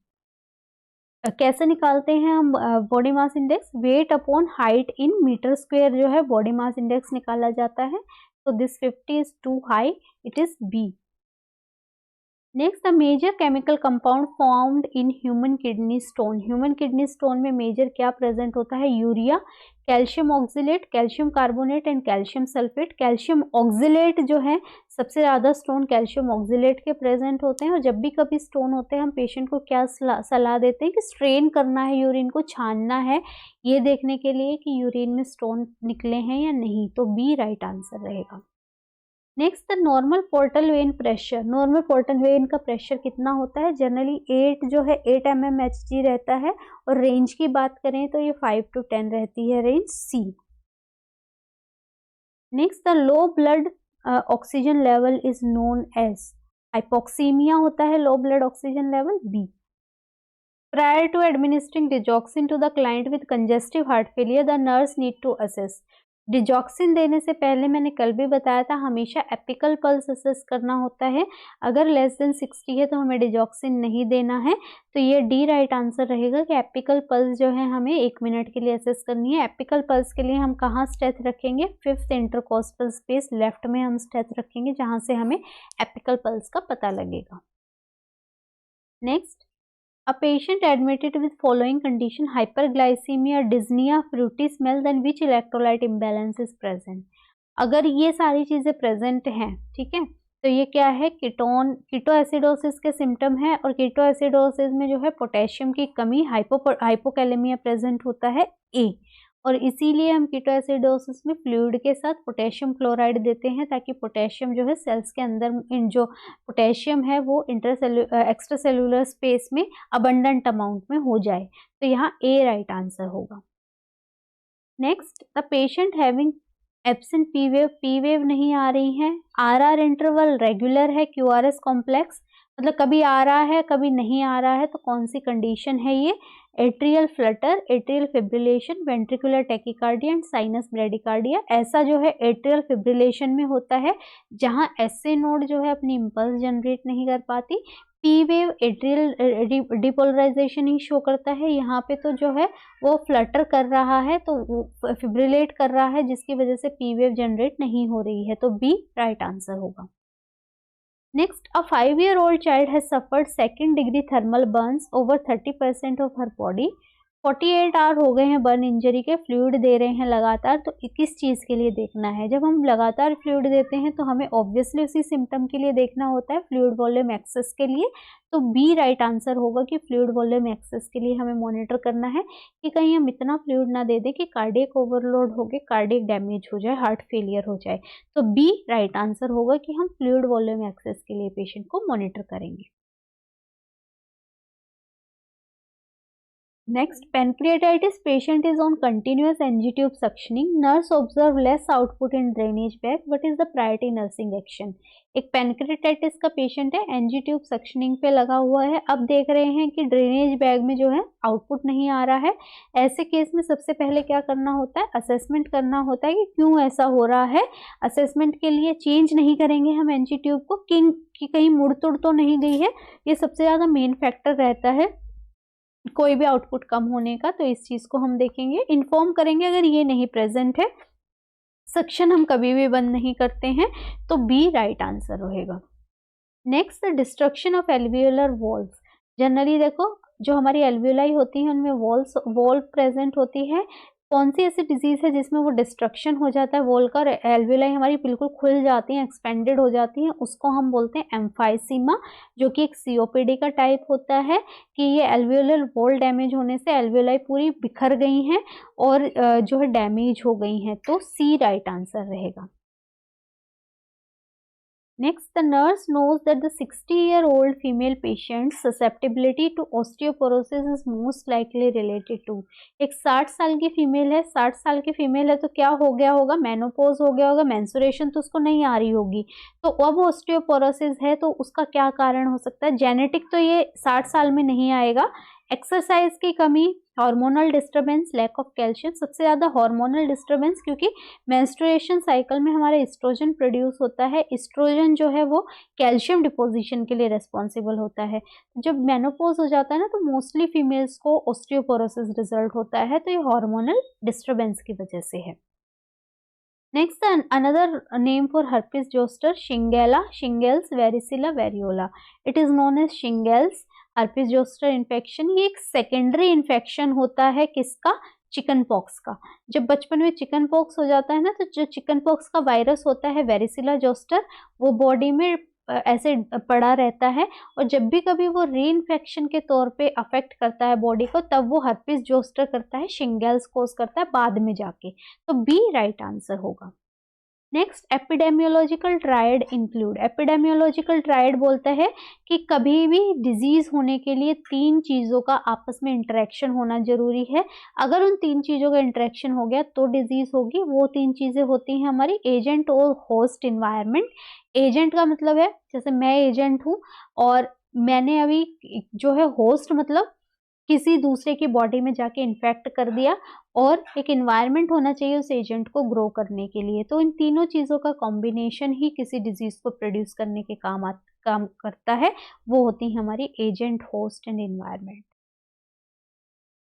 Speaker 1: कैसे निकालते हैं हम body mass index? Weight upon height in metre square जो है बॉडी मास इंडेक्स निकाला जाता है। So this 50 is too high, it is B. Next, the major chemical compound found in human kidney stone. Human kidney stone में major क्या present होता है? Urea, calcium oxalate, calcium carbonate and calcium sulphate. Calcium oxalate जो है सबसे ज़्यादा stone calcium oxalate के present होते हैं। और जब भी कभी स्टोन होते हैं हम पेशेंट को क्या सलाह देते हैं कि स्ट्रेन करना है, यूरिन को छानना है, ये देखने के लिए कि यूरिन में स्टोन निकले हैं या नहीं। तो बी राइट आंसर रहेगा। Next, the normal portal vein pressure. Normal portal vein का प्रेशर कितना होता है? जनरली 8 जो है 8 mmHg रहता है, और रेंज की बात करें तो ये 5 to 10 रहती है, range C. Next, the low blood oxygen level is known as. Hypoxaemia होता है low blood oxygen level, B. Prior to administering digoxin to the client with congestive heart failure, the nurse need to assess. Digoxin देने से पहले मैंने कल भी बताया था हमेशा एपिकल पल्स असेस करना होता है। अगर लेस देन 60 है तो हमें डिजॉक्सिन नहीं देना है। तो ये डी राइट आंसर रहेगा कि एपिकल पल्स जो है हमें 1 मिनट के लिए असेस करनी है। एपिकल पल्स के लिए हम कहाँ स्टेथ रखेंगे? 5th इंटरकोस्टल स्पेस लेफ्ट में हम स्टेथ रखेंगे, जहाँ से हमें एपिकल पल्स का पता लगेगा। Next, a patient admitted with following condition: hyperglycemia, dyspnea, fruity smell, then which electrolyte imbalance is present? अगर ये सारी चीजें प्रेजेंट हैं, ठीक है, तो ये क्या है? कीटो एसिडोसिस के सिम्टम है, और कीटो एसिडोसिस में जो है पोटेशियम की कमी, हाइपोकैलेमिया प्रेजेंट होता है, ए। और इसीलिए हम कीटो एसिडोसिस में फ्लूइड के साथ पोटेशियम क्लोराइड देते हैं, ताकि पोटेशियम जो है सेल्स के अंदर इन जो पोटेशियम है वो एक्स्ट्रा सेलुलर स्पेस में अबंडेंट अमाउंट में हो जाए। तो यहाँ ए राइट आंसर होगा। Next, the patient having absent P wave नहीं आ रही है, आर इंटरवल रेगुलर है, QRS कॉम्प्लेक्स, मतलब कभी आ रहा है कभी नहीं आ रहा है, तो कौन सी कंडीशन है ये? Atrial Flutter, atrial fibrillation, ventricular tachycardia and sinus bradycardia. ऐसा जो है एट्रियल फिब्रिलेशन में होता है जहां एसए नोड जो है अपनी इम्पल्स जनरेट नहीं कर पाती। पी वेव एट्रियल डिपोलराइजेशन ही शो करता है, यहाँ पे तो जो है वो फ्लटर कर रहा है, तो फिब्रिलेट कर रहा है, जिसकी वजह से पी वेव जनरेट नहीं हो रही है, तो बी राइट आंसर होगा। Next, a 5-year-old child has suffered second-degree thermal burns over 30% of her body. 48 our हो गए हैं बर्न इंजरी के, फ्लूइड दे रहे हैं लगातार, तो किस चीज़ के लिए देखना है? जब हम लगातार फ्लूइड देते हैं तो हमें ऑब्वियसली उसी सिम्टम के लिए देखना होता है, फ्लूइड वॉल्यूम एक्सेस के लिए, तो बी राइट आंसर होगा कि फ्लूइड वॉल्यूम एक्सेस के लिए हमें मॉनिटर करना है कि कहीं हम इतना फ्लूइड ना दे दें कि कार्डियक ओवरलोड हो गए, कार्डियक डैमेज हो जाए, हार्ट फेलियर हो जाए, तो बी राइट आंसर होगा कि हम फ्लूइड वॉल्यूम एक्सेस के लिए पेशेंट को मॉनिटर करेंगे। Next, pancreatitis patient is on continuous NG tube suctioning. Nurse observe less output in drainage bag. What is the priority nursing action? एक pancreatitis का patient है, NG tube suctioning पे लगा हुआ है, अब देख रहे हैं कि ड्रेनेज बैग में जो है आउटपुट नहीं आ रहा है। ऐसे केस में सबसे पहले क्या करना होता है? असेसमेंट करना होता है कि क्यों ऐसा हो रहा है। असेसमेंट के लिए चेंज नहीं करेंगे हम NG ट्यूब को कि कहीं मुड़ तुड़ तो नहीं गई है, ये सबसे ज़्यादा मेन फैक्टर रहता है कोई भी आउटपुट कम होने का, तो इस चीज को हम देखेंगे, इन्फॉर्म करेंगे अगर ये नहीं प्रेजेंट है। सक्शन हम कभी भी बंद नहीं करते हैं, तो बी राइट आंसर रहेगा। Next, the destruction of alveolar valves. Generally देखो जो हमारी एल्वियोलाई होती है उनमें वॉल्व प्रेजेंट होती है। कौन सी ऐसी डिजीज है जिसमें वो डिस्ट्रक्शन हो जाता है वॉल का, एल्वियोलाई हमारी बिल्कुल खुल जाती हैं, एक्सपेंडेड हो जाती हैं, उसको हम बोलते हैं एम्फाइसीमा, जो कि एक सीओपीडी का टाइप होता है कि ये एल्वियोलर वॉल डैमेज होने से एल्वियोलाई पूरी बिखर गई हैं और जो है डैमेज हो गई हैं, तो सी राइट आंसर रहेगा। Next, the nurse knows that the 60-year-old female patient's susceptibility to osteoporosis is most likely related to। एक 60 साल की फीमेल है, 60 साल की फीमेल है तो क्या हो गया होगा? मेनोपॉज हो गया होगा, मेंस्ट्रुएशन तो उसको नहीं आ रही होगी, तो अब ऑस्टियोपोरोसिस है तो उसका क्या कारण हो सकता है? जेनेटिक तो ये 60 साल में नहीं आएगा, एक्सरसाइज की कमी, hormonal disturbance, lack of calcium, सबसे ज़्यादा हार्मोनल डिस्टर्बेंस, क्योंकि मेंस्ट्रुएशन साइकिल में हमारा एस्ट्रोजन प्रोड्यूस होता है, एस्ट्रोजन जो है वो कैल्शियम डिपोजिशन के लिए रिस्पॉन्सिबल होता है। जब मेनोपॉज हो जाता है ना तो मोस्टली फीमेल्स को ऑस्टियोपोरोसिस रिजल्ट होता है, तो ये हार्मोनल डिस्टर्बेंस की वजह से है। Next, another name for herpes zoster, shingella, shingles, varicella, variola. It is known as shingles, herpes zoster infection। ये एक सेकेंडरी इन्फेक्शन होता है किसका? चिकन पॉक्स का। जब बचपन में चिकन पॉक्स हो जाता है ना, तो जो चिकन पॉक्स का वायरस होता है वेरिसिला जोस्टर, वो बॉडी में ऐसे पड़ा रहता है, और जब भी कभी वो री इन्फेक्शन के तौर पे अफेक्ट करता है बॉडी को, तब वो हर्पिस जोस्टर करता है, शिंगल्स कोज करता है बाद में जाके, तो बी राइट आंसर होगा। Next, epidemiological triad include. Epidemiological triad बोलता है कि कभी भी डिजीज होने के लिए 3 चीज़ों का आपस में इंटरेक्शन होना जरूरी है। अगर उन 3 चीज़ों का इंटरेक्शन हो गया तो डिजीज होगी। वो 3 चीज़ें होती हैं हमारी एजेंट और होस्ट इन्वायरमेंट। एजेंट का मतलब है जैसे मैं एजेंट हूँ और मैंने अभी जो है होस्ट मतलब किसी दूसरे की बॉडी में जाके इन्फेक्ट कर दिया, और एक इन्वायरमेंट होना चाहिए उस एजेंट को ग्रो करने के लिए। तो इन तीनों चीज़ों का कॉम्बिनेशन ही किसी डिजीज को प्रोड्यूस करने के काम करता है, वो होती है हमारी agent, host and environment.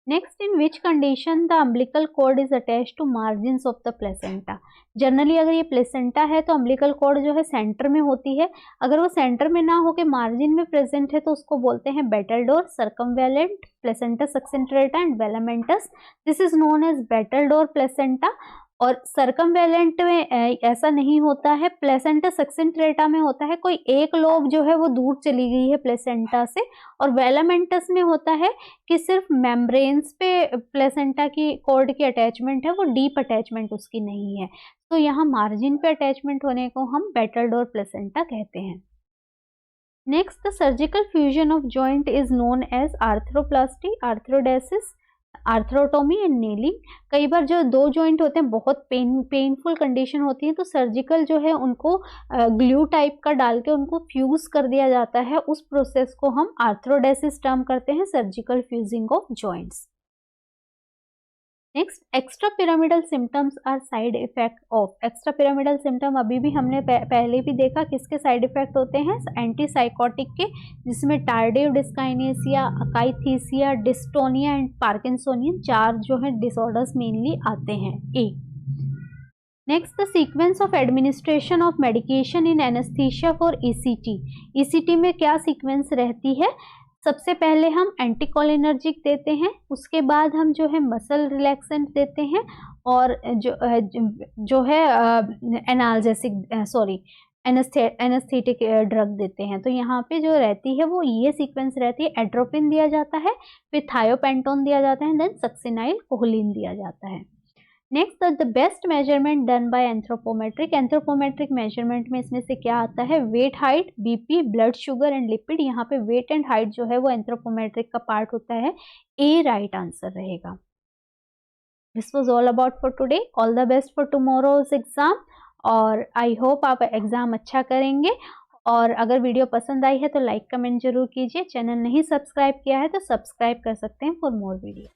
Speaker 1: Next, in which condition the umbilical cord is attach to margin of the placenta. Generally अगर ये प्लेसेंटा है तो अम्बिलिकल कॉर्ड जो है सेंटर में होती है। अगर वो सेंटर में ना होकर मार्जिन में प्रेजेंट है तो उसको बोलते हैं battledore, circumvallate, placenta succenturiate and velamentous. This is known as battledore placenta. और सर्कमवेलेंट में ऐसा नहीं होता है, प्लेसेंटा सक्सेंट्रेटा में होता है, कोई एक लोब जो है वो दूर चली गई है प्लेसेंटा से। और वेलामेंटस में होता है कि सिर्फ मेम्ब्रेन्स पे प्लेसेंटा की कॉर्ड की अटैचमेंट है, वो डीप अटैचमेंट उसकी नहीं है, तो यहाँ मार्जिन पे अटैचमेंट होने को हम बेटलडोर प्लेसेंटा कहते हैं। Next, the surgical fusion of joint is known as arthroplasty, arthrodesis, arthrotomy and nailing. कई बार जो 2 जॉइंट होते हैं बहुत पेनफुल कंडीशन होती है, तो सर्जिकल जो है उनको ग्लू टाइप का डाल के उनको फ्यूज कर दिया जाता है। उस प्रोसेस को हम आर्थरोडेसिस टर्म करते हैं, surgical fusing of joints. Next, extra pyramidal symptoms are side effect of. Extra pyramidal symptom अभी भी हमने पहले भी देखा किसके साइड इफेक्ट होते हैं, एंटीसाइकोटिक के, जिसमें tardive dyskinesia, akathisia, dystonia and parkinsonian 4 जो है डिसऑर्डर्स मेनली आते हैं। ए next, the sequence of administration of medication in anaesthesia for ECT. ECT में क्या सीक्वेंस रहती है? सबसे पहले हम एंटीकोलिनर्जिक देते हैं, उसके बाद हम जो है मसल रिलैक्सेंट देते हैं, और जो है एनेस्थेटिक ड्रग देते हैं। तो यहाँ पे जो रहती है वो ये सीक्वेंस रहती है, एट्रोपिन दिया जाता है, फिर थायोपेंटोन दिया जाता है, देन सक्सिनाइल कोलिन दिया जाता है। Next, the best measurement done by anthropometric. Anthropometric measurement में इसमें से क्या आता है? Weight, height, BP, blood sugar and lipid. यहाँ पे वेट एंड हाइट जो है वो एंथ्रोपोमेट्रिक का पार्ट होता है। ए राइट आंसर रहेगा। This was all about for today. All the best for tomorrow's exam, और आई होप आप एग्जाम अच्छा करेंगे। और अगर वीडियो पसंद आई है तो लाइक कमेंट जरूर कीजिए। चैनल नहीं सब्सक्राइब किया है तो सब्सक्राइब कर सकते हैं फॉर मोर वीडियो।